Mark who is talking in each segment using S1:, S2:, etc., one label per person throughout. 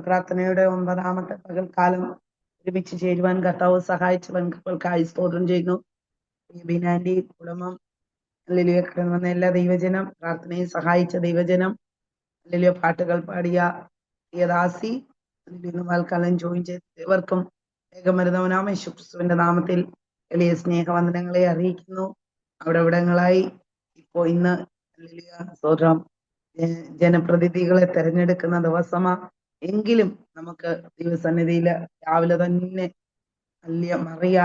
S1: പ്രാർത്ഥനയുടെ 9ാമത്തെ പകൽക്കാലം ഒരുമിച്ച് ചേരുവാൻ കർത്താവ് സഹായിച്ചവൻ കൃപകൾക്കായി സ്തോത്രം ചെയ്യുന്നു. ബിനാൻഡി കുടുംബം ഹല്ലേലൂയ കടന്നു വന്ന എല്ലാ ദൈവജനം, പ്രാർത്ഥനയെ സഹായിച്ച ദൈവജനം, ഹല്ലേലൂയ പാട്ടുകൾ പാടിയ യദാസി പകൽക്കാലം ജോയിൻ ചെയ്തവർക്കും ഏകമരുന്നവനാമ യേശുക്രിസ്തുവിന്റെ നാമത്തിൽ വലിയ സ്നേഹവന്ദനങ്ങളെ അറിയിക്കുന്നു. അവിടെ ഇവിടങ്ങളായി ഇന്ന് ഹല്ലേലൂയ സ്തോത്രം ജനപ്രതിനിധികളെ തെരഞ്ഞെടുക്കുന്ന ദിവസമാ. എങ്കിലും നമുക്ക് ദൈവസന്നിധിയില് രാവിലെ തന്നെ മറിയ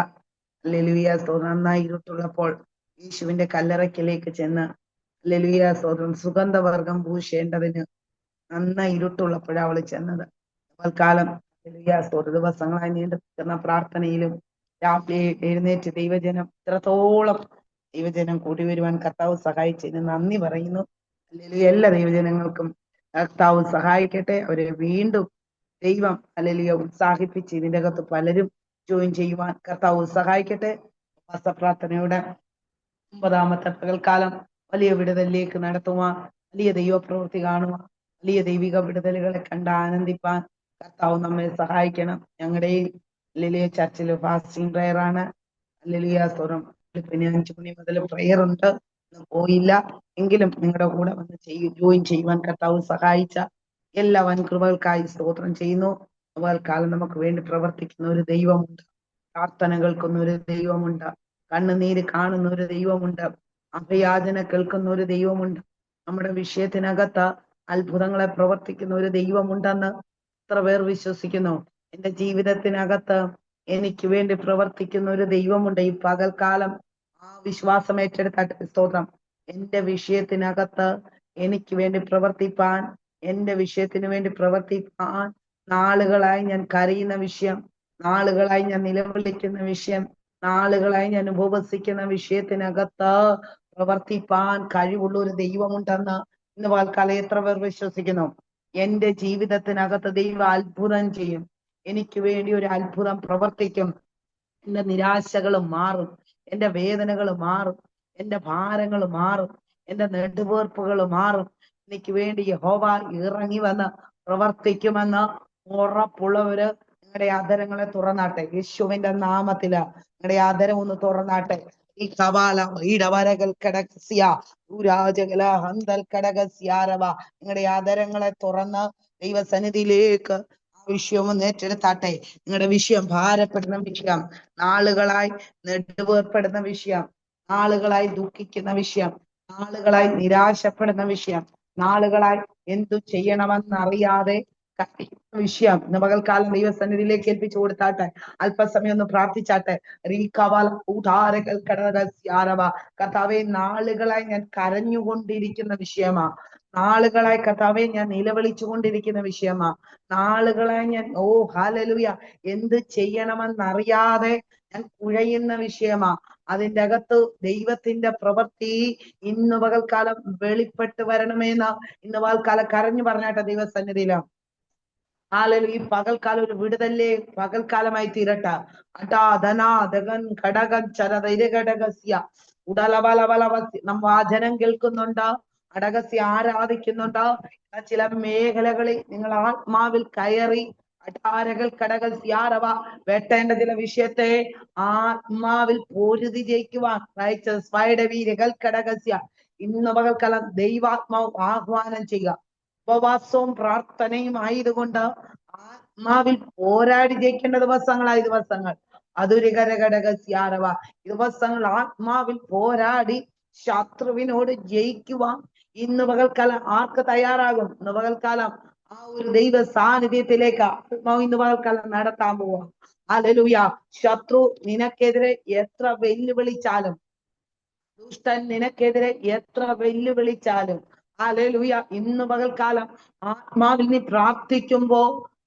S1: ഹല്ലേലൂയ സ്തോത്രം നന്നായി ഇരുട്ടുള്ളപ്പോൾ യേശുവിന്റെ കല്ലറയ്ക്കലേക്ക് ചെന്ന് ഹല്ലേലൂയ സ്തോത്രം സുഗന്ധവർഗം പൂശേണ്ടതിന് നന്നായി ഇരുട്ടുള്ളപ്പോഴാണ് അവള് ചെന്നത്. കാലം ഹല്ലേലൂയ സ്തോത്രം ദിവസങ്ങളായി നീണ്ടു നിൽക്കുന്ന പ്രാർത്ഥനയിലും രാവിലെ എഴുന്നേറ്റ് ദൈവജനം ഇത്രത്തോളം ദൈവജനം കൂടി വരുവാൻ കർത്താവ് സഹായിച്ചതിന് നന്ദി പറയുന്നു. ഹല്ലേലൂയ എല്ലാ ദൈവജനങ്ങൾക്കും കർത്താവ് സഹായിക്കട്ടെ. അവരെ വീണ്ടും ദൈവം ഹല്ലേലൂയ ഉത്സാഹിപ്പിച്ച് ഇതിന്റെ അകത്ത് പലരും ജോയിൻ ചെയ്യുവാൻ കർത്താവ് സഹായിക്കട്ടെ. പ്രാർത്ഥനയുടെ 9ാമത്തെ പകൽക്കാലം വലിയ വിടുതലിലേക്ക് നടത്തുവാൻ, വലിയ ദൈവപ്രവൃത്തി കാണുവാൻ, വലിയ ദൈവിക വിടുതലുകളെ കണ്ട് ആനന്ദിപ്പാൻ കർത്താവ് നമ്മെ സഹായിക്കണം. ഞങ്ങളുടെ ഹല്ലേലൂയ ചർച്ചിൽ ഫാസ്റ്റിംഗ് പ്രയർ ആണ്. ഹല്ലേലൂയ സ്തോത്രം. 5 മണി മുതൽ പ്രയർ ഉണ്ട്. പോയില്ല എങ്കിലും നിങ്ങളുടെ കൂടെ വന്ന് ജോയിൻ ചെയ്യുവാൻ കർത്താവ് സഹായിച്ച എല്ലാ വൻകൃപകൾക്കായി സ്തോത്രം ചെയ്യുന്നു. കാലം നമുക്ക് വേണ്ടി പ്രവർത്തിക്കുന്ന ഒരു ദൈവമുണ്ട്. പ്രാർത്ഥന കേൾക്കുന്ന ഒരു ദൈവമുണ്ട്. കണ്ണുനീര് കാണുന്ന ഒരു ദൈവമുണ്ട്. അഭയാചന കേൾക്കുന്ന ഒരു ദൈവമുണ്ട്. നമ്മുടെ വിഷയത്തിനകത്ത് അത്ഭുതങ്ങളെ പ്രവർത്തിക്കുന്ന ഒരു ദൈവമുണ്ടെന്ന് എത്ര പേർ വിശ്വസിക്കുന്നു? എന്റെ ജീവിതത്തിനകത്ത് എനിക്ക് വേണ്ടി പ്രവർത്തിക്കുന്ന ഒരു ദൈവമുണ്ട്. ഈ പകൽക്കാലം ആ വിശ്വാസം ഏറ്റെടുത്ത സ്തോത്രം. എന്റെ വിഷയത്തിനകത്ത് എനിക്ക് വേണ്ടി പ്രവർത്തിപ്പാൻ, എന്റെ വിഷയത്തിന് വേണ്ടി പ്രവർത്തിപ്പാൻ, നാളുകളായി ഞാൻ കരയുന്ന വിഷയം, നാളുകളായി ഞാൻ നിലവിളിക്കുന്ന വിഷയം, നാളുകളായി ഞാൻ ഉപവസിക്കുന്ന വിഷയത്തിനകത്ത് പ്രവർത്തിപ്പാൻ കഴിവുള്ള ഒരു ദൈവമുണ്ടെന്ന് ഇന്ന് പകൽക്കാലം എത്ര പേർ വിശ്വസിക്കുന്നു? എന്റെ ജീവിതത്തിനകത്ത് ദൈവം അത്ഭുതം ചെയ്യും. എനിക്ക് വേണ്ടി ഒരു അത്ഭുതം പ്രവർത്തിക്കും. എന്റെ നിരാശകൾ മാറും, എന്റെ വേദനകൾ മാറും, എന്റെ ഭാരങ്ങൾ മാറും, എന്റെ നെടുവേർപ്പുകൾ മാറും. എനിക്ക് വേണ്ടി യഹോവ ഇറങ്ങി വന്ന് പ്രവർത്തിക്കുമെന്ന് ഉറപ്പുള്ളവര് നിങ്ങളുടെ ആദരങ്ങളെ തുറന്നാട്ടെ. യേശുവിന്റെ നാമത്തില് നിങ്ങളുടെ ആദരം ഒന്ന് തുറന്നാട്ടെ. ഈ കവാല ഈടവരകൾ കടകസ്യ ദുരാജകല ഹന്തൽ കടകസ്യാരവ. നിങ്ങളുടെ ആദരങ്ങളെ തുറന്ന് ദൈവസന്നിധിയിലേക്ക് വിഷയം ഒന്ന് ഏറ്റെടുത്താട്ടെ. നിങ്ങളുടെ വിഷയം ഭാരപ്പെടുന്ന വിഷയം, നാളുകളായി നെടുവേർപ്പെടുന്ന വിഷയം, നാളുകളായി ദുഃഖിക്കുന്ന വിഷയം, നാളുകളായി നിരാശപ്പെടുന്ന വിഷയം, നാളുകളായി എന്തു ചെയ്യണമെന്നറിയാതെ വിഷയം ഇന്ന് പകൽക്കാലം ദൈവസന്നിധിയിലേക്ക് ഏൽപ്പിച്ചു കൊടുത്താട്ടെ. അല്പസമയം ഒന്ന് പ്രാർത്ഥിച്ചാട്ടെ. കർത്താവേ, നാളുകളായി ഞാൻ കരഞ്ഞുകൊണ്ടിരിക്കുന്ന വിഷയമാ, നാളുകളായി കർത്താവേ ഞാൻ നിലവിളിച്ചു കൊണ്ടിരിക്കുന്ന വിഷയമാ, നാളുകളായി ഞാൻ ഹല്ലേലൂയ എന്ത് ചെയ്യണമെന്നറിയാതെ ഞാൻ കുഴയുന്ന വിഷയമാ. അതിന്റെ അകത്ത് ദൈവത്തിന്റെ പ്രവൃത്തി ഇന്ന് പകൽക്കാലം വെളിപ്പെട്ട് വരണമെന്ന് ഇന്ന് പകൽക്കാലം കരഞ്ഞു പറഞ്ഞാട്ടെ ദൈവസന്നിധിയിലാണ്. ഹല്ലേലൂയ. ഈ പകൽക്കാലം ഒരു വിടുതലേ പകൽക്കാലമായി തീരട്ട. നമ്മ വാചനം കേൾക്കുന്നുണ്ട്, അടകസ്യ ആരാധിക്കുന്നുണ്ട്. ചില മേഖലകളിൽ നിങ്ങൾ ആത്മാവിൽ കയറി അടാരകൾ കടകസ്യാരവ വെട്ടേണ്ട ചില വിഷയത്തെ ആത്മാവിൽ പൊരുതി ജയിക്കുവാൻ വീരകൾ കടകസ്യ ഇന്ന് പകൽക്കാലം ദൈവാത്മാവ് ആഹ്വാനം ചെയ്യുക. ഉപവാസവും പ്രാർത്ഥനയും ആയതുകൊണ്ട് ആത്മാവിൽ പോരാടി ജയിക്കേണ്ട ദിവസങ്ങളായി ദിവസങ്ങൾ. അതുരകരഘടകസ്യാരവ ദിവസങ്ങൾ ആത്മാവിൽ പോരാടി ശത്രുവിനോട് ജയിക്കുവാൻ ഇന്ന് പകൽക്കാലം ആർക്ക് തയ്യാറാകും? ഇന്ന് പകൽക്കാലം ആ ഒരു ദൈവ സാന്നിധ്യത്തിലേക്ക് ആത്മാവ് ഇന്ന് പകൽക്കാലം നടത്താൻ പോവാ. ഹല്ലേലൂയ. ശത്രു നിനക്കെതിരെ എത്ര വെല്ലുവിളിച്ചാലും, ദുഷ്ടൻ നിനക്കെതിരെ എത്ര വെല്ലുവിളിച്ചാലും, ഹല്ലേലൂയ, ഇന്ന് പകൽക്കാലം ആത്മാവിൽ നീ പ്രാർത്ഥിക്കുമ്പോ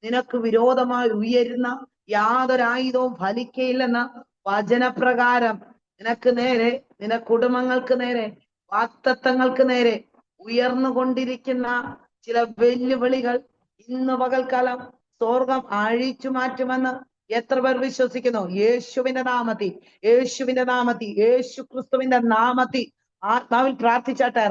S1: നിനക്ക് വിരോധമായി ഉയരുന്ന യാതൊരായുധവും ഫലിക്കയില്ലെന്ന വചനപ്രകാരം നിനക്ക് നേരെ, നിന കുടുംബങ്ങൾക്ക് നേരെ, വാക്തത്വങ്ങൾക്ക് നേരെ ഉയർന്നുകൊണ്ടിരിക്കുന്ന ചില വെല്ലുവിളികൾ ഇന്ന് പകൽക്കാലം സ്വർഗം അഴിച്ചു മാറ്റുമെന്ന് എത്ര പേർ വിശ്വസിക്കുന്നു? യേശുവിന്റെ നാമത്തിൽ, യേശുവിന്റെ നാമത്തിൽ, യേശു ക്രിസ്തുവിന്റെ നാമത്തിൽ ആത്മാവിൽ പ്രാർത്ഥിച്ചാട്ടെ.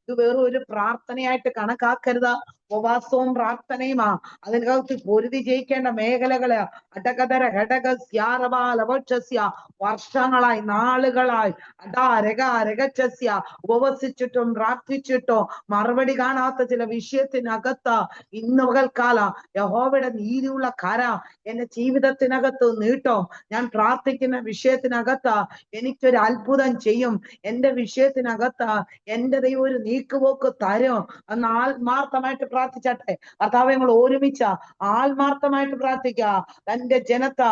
S1: ഇത് വേറെ ഒരു പ്രാർത്ഥനയായിട്ട് കണക്കാക്കരുത്. ഉപവാസവും പ്രാർത്ഥനയുമാ അതിനകത്ത് പൊരുതി ജയിക്കേണ്ട മേഖലകള്. അടകതര ഘടക സ്യാരവാലവക്ഷസ്യ വർഷങ്ങളായി നാളുകളായി അടാരകരകസ്യ ഉപവസിച്ചിട്ടും പ്രാർത്ഥിച്ചിട്ടോ മറുപടി കാണാത്ത ചില വിഷയത്തിനകത്ത് ഇന്ന് പകൽക്കാല യഹോവയുടെ നീതിയുള്ള കര എന്റെ ജീവിതത്തിനകത്ത് നീട്ടോ. ഞാൻ പ്രാർത്ഥിക്കുന്ന വിഷയത്തിനകത്ത് എനിക്കൊരു അത്ഭുതം ചെയ്യും. എന്റെ വിഷയത്തിനകത്ത് എന്റെ ദൈവം ഒരു നീക്കുപോക്ക് തരും എന്ന് ആത്മാർത്ഥമായിട്ട് പ്രാർത്ഥിച്ചട്ടെ. കർത്താവേ, ഞങ്ങൾ ഒരുമിച്ച ആത്മാർത്ഥമായിട്ട് പ്രാർത്ഥിക്കുക. തന്റെ ജനത്തെ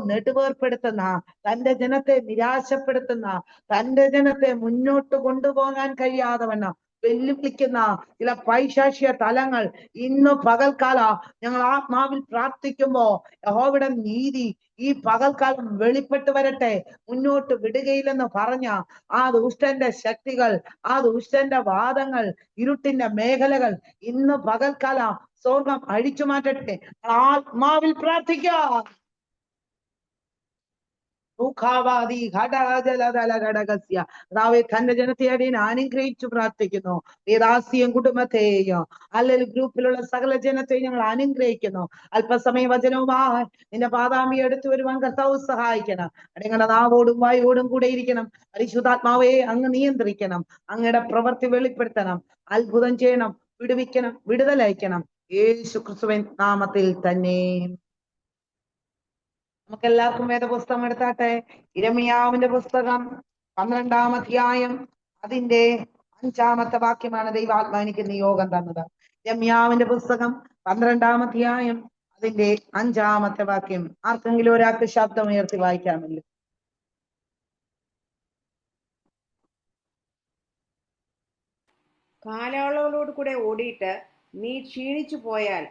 S1: നെടുവേർപ്പെടുത്തുന്ന, തന്റെ ജനത്തെ നിരാശപ്പെടുത്തുന്ന, തന്റെ ജനത്തെ മുന്നോട്ട് കൊണ്ടുപോകാൻ കഴിയാതെ വണ്ണം വെല്ലുവിളിക്കുന്ന ചില പൈശാചിക തലങ്ങൾ ഇന്ന് പകൽക്കാല ഞങ്ങൾ ആത്മാവിൽ പ്രാർത്ഥിക്കുമ്പോ യഹോവയുടെ നീതി ഈ പകൽക്കാലം വെളിപ്പെട്ട് വരട്ടെ. മുന്നോട്ട് വിടുകയില്ലെന്ന് പറഞ്ഞ ആ ദുഷ്ടന്റെ ശക്തികൾ, ആ ദുഷ്ടന്റെ വാദങ്ങൾ, ഇരുട്ടിന്റെ മേഖലകൾ ഇന്ന് പകൽക്കാല സ്വർഗം അഴിച്ചു മാറ്റട്ടെ. ആത്മാവിൽ പ്രാർത്ഥിക്കാം. തന്റെ ജനത്തെ അടിയൻ അനുഗ്രഹിച്ചു പ്രാർത്ഥിക്കുന്നു. വേദാസിയും കുടുംബത്തെയും അല്ലെങ്കിൽ ഗ്രൂപ്പിലുള്ള സകല ജനത്തെയും ഞങ്ങൾ അനുഗ്രഹിക്കുന്നു. അല്പസമയ വചനവുമായി നിന്റെ പാതാമി എടുത്തു വരുവാൻ കർത്താവ് സഹായിക്കണം. നിങ്ങളുടെ നാവോടും വായോടും കൂടെ ഇരിക്കണം. പരിശുദ്ധാത്മാവെ അങ്ങ് നിയന്ത്രിക്കണം. അങ്ങയുടെ പ്രവൃത്തി വെളിപ്പെടുത്തണം. അത്ഭുതം ചെയ്യണം. വിടുവിക്കണം. വിടുതലയക്കണം. യേശു ക്രിസ്തുവിൻ നാമത്തിൽ തന്നെ. നമുക്ക് എല്ലാവർക്കും വേദപുസ്തകം എടുത്താട്ടെ. ഇരമിയാവിന്റെ പുസ്തകം 12-ാം അധ്യായം അതിന്റെ 5-ാമത്തെ വാക്യമാണ് ദൈവാത്മാ എനിക്ക് നിയോഗം തന്നത്. ഇരമിയാവിന്റെ പുസ്തകം 12-ാം അധ്യായം അതിന്റെ 5-ാമത്തെ വാക്യം. ആർക്കെങ്കിലും ഒരാൾക്ക് ശബ്ദം ഉയർത്തി വായിക്കാമല്ലോ.
S2: കാലാളോട് കൂടെ ഓടിയിട്ട് നീ ക്ഷീണിച്ചു പോയാൽ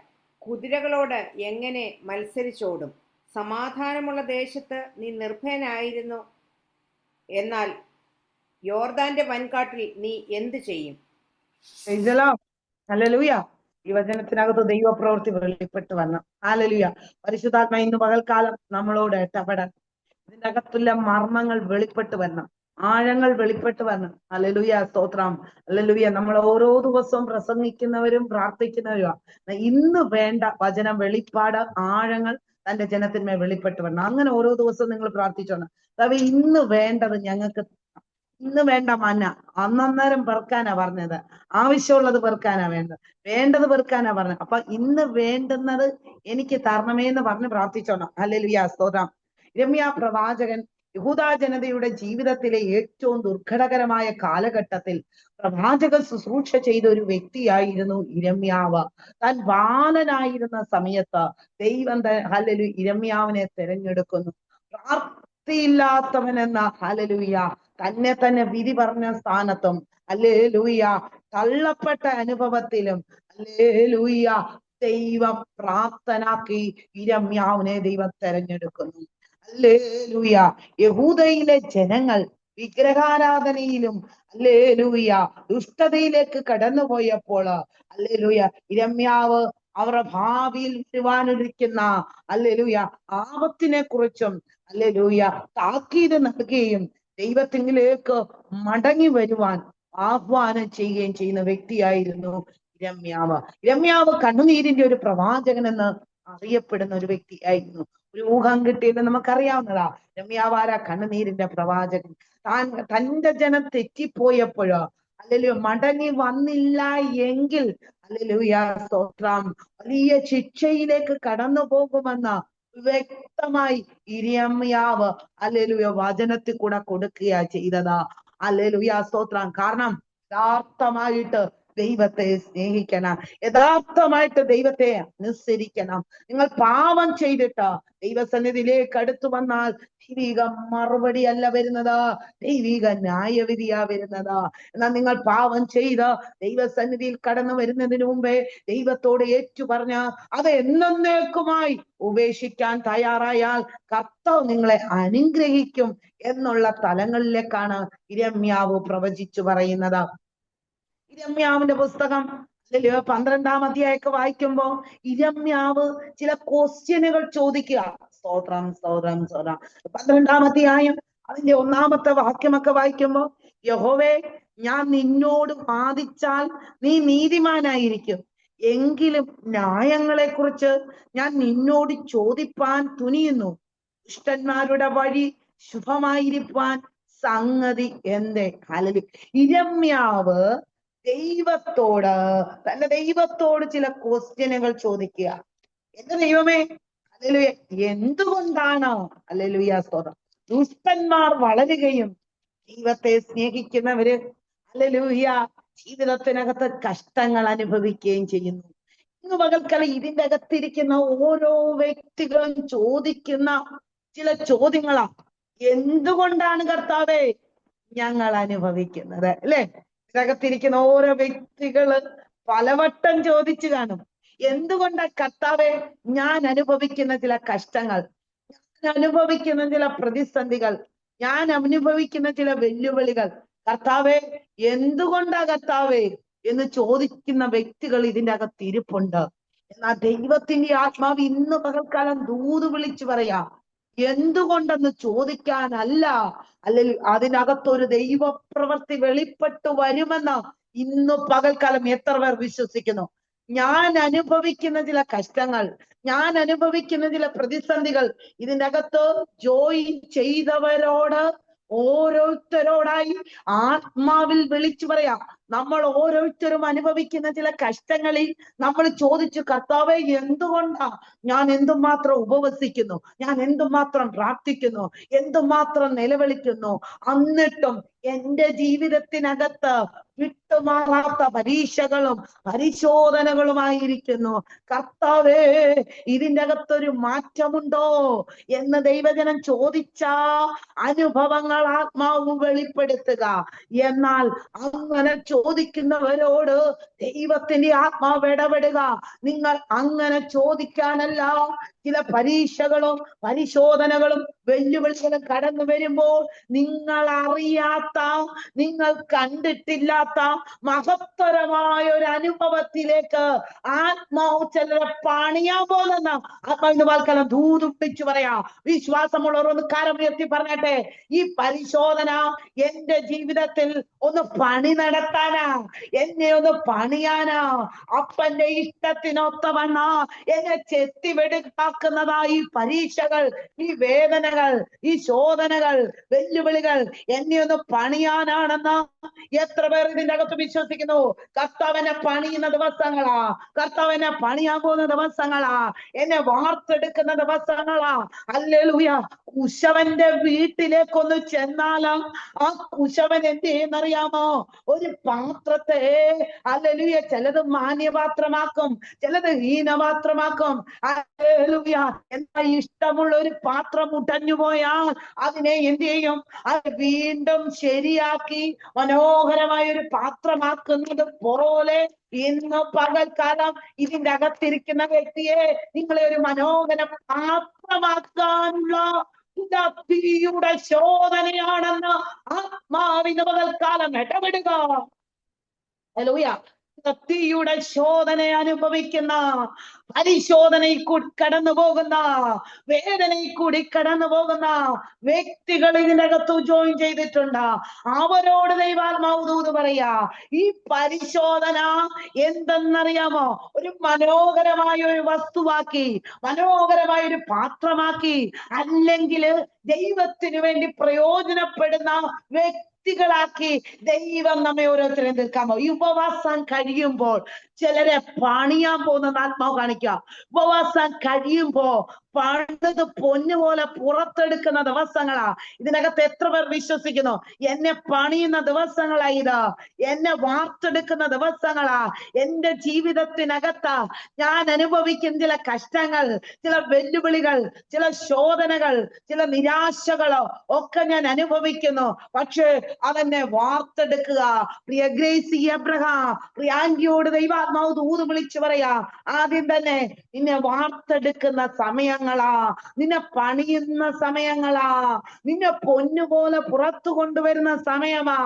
S2: കുതിരകളോട് എങ്ങനെ മത്സരിച്ചോടും? സമാധാനമുള്ള ദേശത്ത് നീ നിർഭയനായിരുന്നു, എന്നാൽ യോർദാന്റെ വൻകാട്ടിൽ നീ എന്ത് ചെയ്യും?
S1: ഹല്ലേലൂയ. ഈ വചനത്തിനകത്ത് ദൈവപ്രവൃത്തി വെളിപ്പെട്ട് വരണം. ഹല്ലേലൂയ. പരിശുദ്ധാത്മാ ഇന്ന് പകൽക്കാലം നമ്മളോട് ഇടപെടാൻ ഇതിന്റെ അകത്തുള്ള മർമ്മങ്ങൾ വെളിപ്പെട്ട് വരണം. ആഴങ്ങൾ വെളിപ്പെട്ട് വരണം. ഹല്ലേലൂയ. സ്തോത്രം. ഹല്ലേലൂയ. നമ്മൾ ഓരോ ദിവസവും പ്രസംഗിക്കുന്നവരും പ്രാർത്ഥിക്കുന്നവരുമാ. ഇന്ന് വേണ്ട വചനം വെളിപ്പാട് ആഴങ്ങൾ തന്റെ ജനത്തിന്മേൽ വെളിപ്പെട്ട് വരണം. അങ്ങനെ ഓരോ ദിവസവും നിങ്ങൾ പ്രാർത്ഥിച്ചോണം. അതായത് ഇന്ന് വേണ്ടത് ഞങ്ങൾക്ക്, ഇന്ന് വേണ്ട മന്ന അന്നേരം പെറുക്കാനാ പറഞ്ഞത്. ആവശ്യമുള്ളത് പെറുക്കാനാ വേണ്ടത്, വേണ്ടത് പെറുക്കാനാ പറഞ്ഞത്. അപ്പൊ ഇന്ന് വേണ്ടുന്നത് എനിക്ക് തരണമേ എന്ന് പറഞ്ഞ് പ്രാർത്ഥിച്ചോണം. ഹല്ലേലൂയ. സ്തോത്രം. ഇരമ്യാ പ്രവാചകൻ യഹൂദാ ജനതയുടെ ജീവിതത്തിലെ ഏറ്റവും ദുർഘടകരമായ കാലഘട്ടത്തിൽ പ്രവാചക ശുശ്രൂഷ ചെയ്ത ഒരു വ്യക്തിയായിരുന്നു ഇരമ്യാവ്. താൻ ബാലനായിരുന്ന സമയത്ത് ദൈവം ഹല്ലേലൂയ ഇരമ്യാവിനെ തിരഞ്ഞെടുക്കുന്നു. പ്രാപ്തിയില്ലാത്തവനെന്ന ഹല്ലേലൂയ തന്നെ തന്നെ വിധി പറഞ്ഞ സ്ഥാനത്തും ഹല്ലേലൂയ തള്ളപ്പെട്ട അനുഭവത്തിലും ഹല്ലേലൂയ ദൈവം പ്രാപ്തനാക്കി ഇരമ്യാവിനെ ദൈവം തെരഞ്ഞെടുക്കുന്നു. ഹല്ലേലൂയ. യഹൂദയിലെ ജനങ്ങൾ വിഗ്രഹാരാധനയിലും ഹല്ലേലൂയ ദുഷ്ടതയിലേക്ക് കടന്നുപോയപ്പോൾ ഹല്ലേലൂയ ഇരമ്യാവ് അവരുടെ ഭാവിയിൽ വരുവാനിരിക്കുന്ന ഹല്ലേലൂയ ആപത്തിനെ കുറിച്ചും ഹല്ലേലൂയ താക്കീത് നൽകുകയും ദൈവത്തിലേക്ക് മടങ്ങി വരുവാൻ ആഹ്വാനം ചെയ്യുകയും ചെയ്യുന്ന വ്യക്തിയായിരുന്നു ഇരമ്യാവ്. ഇരമ്യാവ് കണ്ണുനീരിന്റെ ഒരു പ്രവാചകൻ എന്ന് അറിയപ്പെടുന്ന ഒരു വ്യക്തിയായിരുന്നു. ഒരു ഊഹം കിട്ടിയത് നമുക്കറിയാവുന്നതാ. ഇരമ്യാവാര കണ്ണുനീരിന്റെ പ്രവാചകൻ. തന്റെ ജനം തെറ്റിപ്പോയപ്പോഴോ അല്ലെങ്കിൽ മടങ്ങി വന്നില്ല എങ്കിൽ ഹല്ലേലൂയ സ്തോത്രം വലിയ ശിക്ഷയിലേക്ക് കടന്നു പോകുമെന്ന് വ്യക്തമായി ഇരമ്യാവ് ഹല്ലേലൂയ വചനത്തിൽ കൂടെ കൊടുക്കുകയാ ചെയ്തതാ. ഹല്ലേലൂയ സ്തോത്രം. കാരണം യഥാർത്ഥമായിട്ട് ദൈവത്തെ സ്നേഹിക്കണം, യഥാർത്ഥമായിട്ട് ദൈവത്തെ അനുസരിക്കണം. നിങ്ങൾ പാപം ചെയ്തിട്ട് ദൈവസന്നിധിയിലേക്ക് അടുത്തു വന്നാൽ ദൈവിക മറുപടി അല്ല വരുന്നത്, ദൈവിക ന്യായവിധിയാ വരുന്നത്. എന്നാൽ നിങ്ങൾ പാപം ചെയ്ത് ദൈവസന്നിധിയിൽ കടന്നു വരുന്നതിന് മുമ്പേ ദൈവത്തോട് ഏറ്റു പറഞ്ഞ അത് എന്നേക്കുമായി ഉപേക്ഷിക്കാൻ തയ്യാറായാൽ കർത്താവ് നിങ്ങളെ അനുഗ്രഹിക്കും എന്നുള്ള തലങ്ങളിലേക്കാണ് ഇരമ്യാവ് പ്രവചിച്ചു പറയുന്നത്. ഇരമ്യാവിന്റെ പുസ്തകം 12-ാം അധ്യായമൊക്കെ വായിക്കുമ്പോ ഇരമ്യാവ് ചില ക്വസ്റ്റ്യനുകൾ ചോദിക്കുക. സ്തോത്രം സ്തോത്രം സ്തോത്രം. 12-ാം അധ്യായം അതിന്റെ 1-ാമത്തെ വാക്യമൊക്കെ വായിക്കുമ്പോ യഹോവേ, ഞാൻ നിന്നോട് വാദിച്ചാൽ നീ നീതിമാനായിരിക്കും. എങ്കിലും ന്യായങ്ങളെ കുറിച്ച് ഞാൻ നിന്നോട് ചോദിപ്പാൻ തുനിയുന്നു. ദുഷ്ടന്മാരുടെ വഴി ശുഭമായിരിക്കാൻ സംഗതി എന്തേ? ഹല്ലേലൂയ. ഇരമ്യാവ് തന്റെ ദൈവത്തോട് ചില ക്വസ്റ്റ്യനുകൾ ചോദിക്കുക. എന്റെ ദൈവമേ, ഹല്ലേലൂയ, എന്തുകൊണ്ടാണ്, ഹല്ലേലൂയ സ്തോത്രം, ദുഷ്ടന്മാർ വളരുകയും ദൈവത്തെ സ്നേഹിക്കുന്നവര്, ഹല്ലേലൂയ, ജീവിതത്തിനകത്ത് കഷ്ടങ്ങൾ അനുഭവിക്കുകയും ചെയ്യുന്നു? ഇന്ന് പകൽക്കാലം ഇതിന്റെ അകത്തിരിക്കുന്ന ഓരോ വ്യക്തികളും ചോദിക്കുന്ന ചില ചോദ്യങ്ങളാ. എന്തുകൊണ്ടാണ് കർത്താവേ ഞങ്ങൾ അനുഭവിക്കുന്നത്? അല്ലെ? ഇതിനകത്തിരിക്കുന്ന ഓരോ വ്യക്തികള് പലവട്ടം ചോദിച്ചു കാണും, എന്തുകൊണ്ടാ കർത്താവേ ഞാൻ അനുഭവിക്കുന്ന ചില കഷ്ടങ്ങൾ, ഞാൻ അനുഭവിക്കുന്ന ചില പ്രതിസന്ധികൾ, ഞാൻ അനുഭവിക്കുന്ന ചില വെല്ലുവിളികൾ, കർത്താവേ എന്തുകൊണ്ടാ കർത്താവേ എന്ന് ചോദിക്കുന്ന വ്യക്തികൾ ഇതിന്റെ അകത്ത് ഇരിപ്പുണ്ട്. എന്നാൽ ദൈവത്തിന്റെ ആത്മാവ് ഇന്ന് പകൽക്കാലം ദൂത് വിളിച്ചു പറയാ, എന്തുകൊണ്ടെന്ന് ചോദിക്കാനല്ല, അല്ലെങ്കിൽ അതിനകത്തൊരു ദൈവപ്രവൃത്തി വെളിപ്പെട്ടു വരുമെന്ന് ഇന്ന് പകൽക്കാലം എത്ര പേർ വിശ്വസിക്കുന്നു? ഞാൻ അനുഭവിക്കുന്ന ചില കഷ്ടങ്ങൾ, ഞാൻ അനുഭവിക്കുന്ന ചില പ്രതിസന്ധികൾ, ഇതിൻ്റെ അകത്ത് ജോയിൻ ചെയ്തവരോട് ഓരോരുത്തരോടായി ആത്മാവിൽ വിളിച്ചു പറയാം. നമ്മൾ ഓരോരുത്തരും അനുഭവിക്കുന്ന ചില കഷ്ടങ്ങളിൽ നമ്മൾ ചോദിച്ചു, കർത്താവേ എന്തുകൊണ്ടാ ഞാൻ എന്തുമാത്രം ഉപവസിക്കുന്നു, ഞാൻ എന്തുമാത്രം പ്രാർത്ഥിക്കുന്നു, എന്തുമാത്രം നിലവിളിക്കുന്നു, എന്നിട്ടും എന്റെ ജീവിതത്തിനകത്ത് വിട്ടുമാറാത്ത പരീക്ഷകളും പരിശോധനകളുമായിരിക്കുന്നു. കർത്താവേ ഇതിൻ്റെ അകത്തൊരു മാറ്റമുണ്ടോ എന്ന് ദൈവജനം ചോദിച്ച അനുഭവങ്ങൾ ആത്മാവ് വെളിപ്പെടുത്തുക. എന്നാൽ അങ്ങനെ ചോദിക്കുന്നവരോട് ദൈവത്തിന്റെ ആത്മാവ് ഇടപെടുക. നിങ്ങൾ അങ്ങനെ ചോദിക്കാനല്ല, ചില പരീക്ഷകളും പരിശോധനകളും വെല്ലുവിളികളും കടന്നു വരുമ്പോൾ നിങ്ങൾ അറിയാത്ത, നിങ്ങൾ കണ്ടിട്ടില്ലാത്ത മഹത്തരമായ ഒരു അനുഭവത്തിലേക്ക് ആത്മാവ് ചിലരെ പണിയാൻ പോകുന്ന ആത്മാവിന്റെ വാൽക്കാലം ധൂതുപ്പിച്ചു പറയാ. വിശ്വാസമുള്ളവർ ഒന്ന് കരമുയർത്തി പറഞ്ഞട്ടെ, ഈ പരിശോധന എന്റെ ജീവിതത്തിൽ ഒന്ന് പണി നടത്താനാ, എന്നെ ഒന്ന് പണിയാനാ, അപ്പന്റെ ഇഷ്ടത്തിനൊത്തവണ്ണ എന്നെ ചെത്തിവെടുക്കാക്കുന്നതാ ഈ പരീക്ഷകൾ, ഈ വേദനകൾ, ഈ ശോധനകൾ, വെല്ലുവിളികൾ എന്നെ ഒന്ന് പണിയാനാണെന്ന് എത്ര പേർ ഇതിന്റെ അകത്ത് വിശ്വസിക്കുന്നു? കർത്താവിനെ പണിയുന്ന ദിവസങ്ങളാ, കർത്താവിനെ പണിയാൻ പോകുന്ന ദിവസങ്ങളാ, എന്നെ വാർത്തെടുക്കുന്ന ദിവസങ്ങളാ. ഹല്ലേലൂയ. കുശവന്റെ വീട്ടിലേക്കൊന്ന് ചെന്നാലും ആ കുശവൻ എന്ത് ചെയ്യുന്നറിയാമോ? ഒരു പാത്രത്തെ, ഹല്ലേലൂയ, ചിലത് മാന്യപാത്രമാക്കും, ചിലത് ഹീനപാത്രമാക്കും. ഹല്ലേലൂയ. എന്നാൽ ഇഷ്ടമുള്ള ഒരു പാത്രം ഉടഞ്ഞു പോയാൽ അതിനെ എന്ത് ചെയ്യും? അത് വീണ്ടും ശരിയാക്കി മനോഹരമായ ഒരു പാത്രമാക്കുന്നത് പോലെ ഇന്ന് പകൽക്കാലം ഇതിന്റെ അകത്തിരിക്കുന്ന വ്യക്തിയെ നിങ്ങളെ ഒരു മനോഹര പാത്രമാക്കാനുള്ള തീയുടെ ശോധനയാണെന്ന് ആത്മാവിന് പകൽക്കാലം ഇടപെടുക. ഹല്ലേലൂയ. തീയുടെ ശോധന അനുഭവിക്കുന്ന, പരിശോധനയിൽ കൂടി കടന്നു പോകുന്ന, വേദനയിൽ കൂടി കടന്നു പോകുന്ന വ്യക്തികൾ ഇതിനകത്ത് ജോയിൻ ചെയ്തിട്ടുണ്ട്. അവരോട് ദൈവാത്മാവ് ദൂത് പറയാ, ഈ പരിശോധന എന്തെന്നറിയാമോ? ഒരു മനോഹരമായ ഒരു വസ്തുവാക്കി, മനോഹരമായ ഒരു പാത്രമാക്കി, അല്ലെങ്കിൽ ദൈവത്തിന് വേണ്ടി പ്രയോജനപ്പെടുന്ന വ്യക്തികളാക്കി ദൈവം നമ്മെ ഓരോരുത്തരെയും തീർക്കാമോ? ഈ ഉപവാസം കഴിയുമ്പോൾ ചിലരെ പണിയാൻ പോകുന്ന ആത്മാവ് കാണിക്കുക. ഉപവാസം കഴിയുമ്പോ പണിത് പൊന്നുപോലെ പുറത്തെടുക്കുന്ന ദിവസങ്ങളാ. ഇതിനകത്ത് എത്ര പേർ വിശ്വസിക്കുന്നു? എന്നെ പണിയുന്ന ദിവസങ്ങളാ ഇത്, എന്നെ വാർത്തെടുക്കുന്ന ദിവസങ്ങളാ. എന്റെ ജീവിതത്തിനകത്ത് ഞാൻ അനുഭവിക്കുന്ന ചില കഷ്ടങ്ങൾ, ചില വെല്ലുവിളികൾ, ചില ശോധനകൾ, ചില നിരാശകളോ ഒക്കെ ഞാൻ അനുഭവിക്കുന്നു. പക്ഷേ അതെന്നെ വാർത്തെടുക്കുക. പ്രിയ ഗ്രേസി എബ്രഹാം, പ്രിയാങ്കിയോട് ദൈവാത്മാവ് ദൂത് വിളിച്ചു പറയാ, ആദ്യം തന്നെ നിന്നെ വാർത്തെടുക്കുന്ന സമയങ്ങൾ സമയങ്ങളാ, നിന്നെ പണിയുന്ന സമയങ്ങളാ, നിന്നെ പൊന്നുപോലെ പുറത്തു കൊണ്ടുവരുന്ന സമയമാ.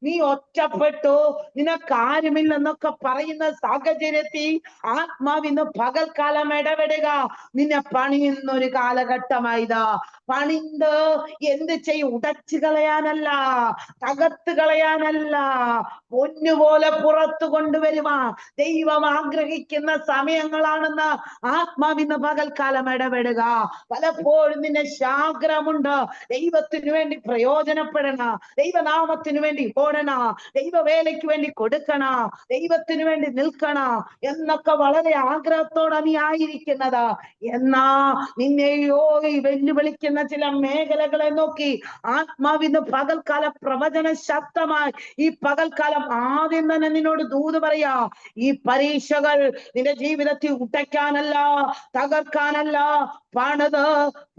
S1: നീ ഒറ്റപ്പെട്ടു, നിനക്കാരുമില്ലെന്നൊക്കെ പറയുന്ന സാഹചര്യത്തിൽ ആത്മാവിന്ന് പകൽക്കാലം ഇടപെടുക. നിന്നെ പണിയുന്ന ഒരു കാലഘട്ടമായിതാ. പണിന്ത് എന്ത് ചെയ്യും? ഉടച്ചു കളയാനല്ല, തകർത്ത് കളയാനല്ല, പൊന്നുപോലെ പുറത്തു കൊണ്ടുവരുവാ ദൈവം ആഗ്രഹിക്കുന്ന സമയങ്ങളാണെന്ന് ആത്മാവിന്ന് പകൽക്കാലം ഇടപെടുക. പലപ്പോഴും നിന്നെ ശാഗ്രമുണ്ട്, ദൈവത്തിനു വേണ്ടി പ്രയോജനപ്പെടണ, ദൈവനാമത്തിനു വേണ്ടി ഓടണ, ദൈവവേലയ്ക്ക് വേണ്ടി കൊടുക്കണ, ദൈവത്തിനു വേണ്ടി നിൽക്കണ എന്നൊക്കെ വളരെ ആഗ്രഹത്തോടെ നീ ആയിരിക്കുന്നത്. എന്നാ നിന്നെയോ ഈ വെല്ലുവിളിക്കുന്ന ചില മേഖലകളെ നോക്കി ആത്മാവിന്ന് പകൽക്കാല പ്രവചന ശബ്ദമായി ഈ പകൽക്കാലം ആദ്യം തന്നെ നിന്നോട് ദൂത് പറയാ. ഈ പരീക്ഷകൾ നിന്റെ ജീവിതത്തിൽ ഉടയ്ക്കാനല്ല, തകർക്കാനല്ല, പണിത്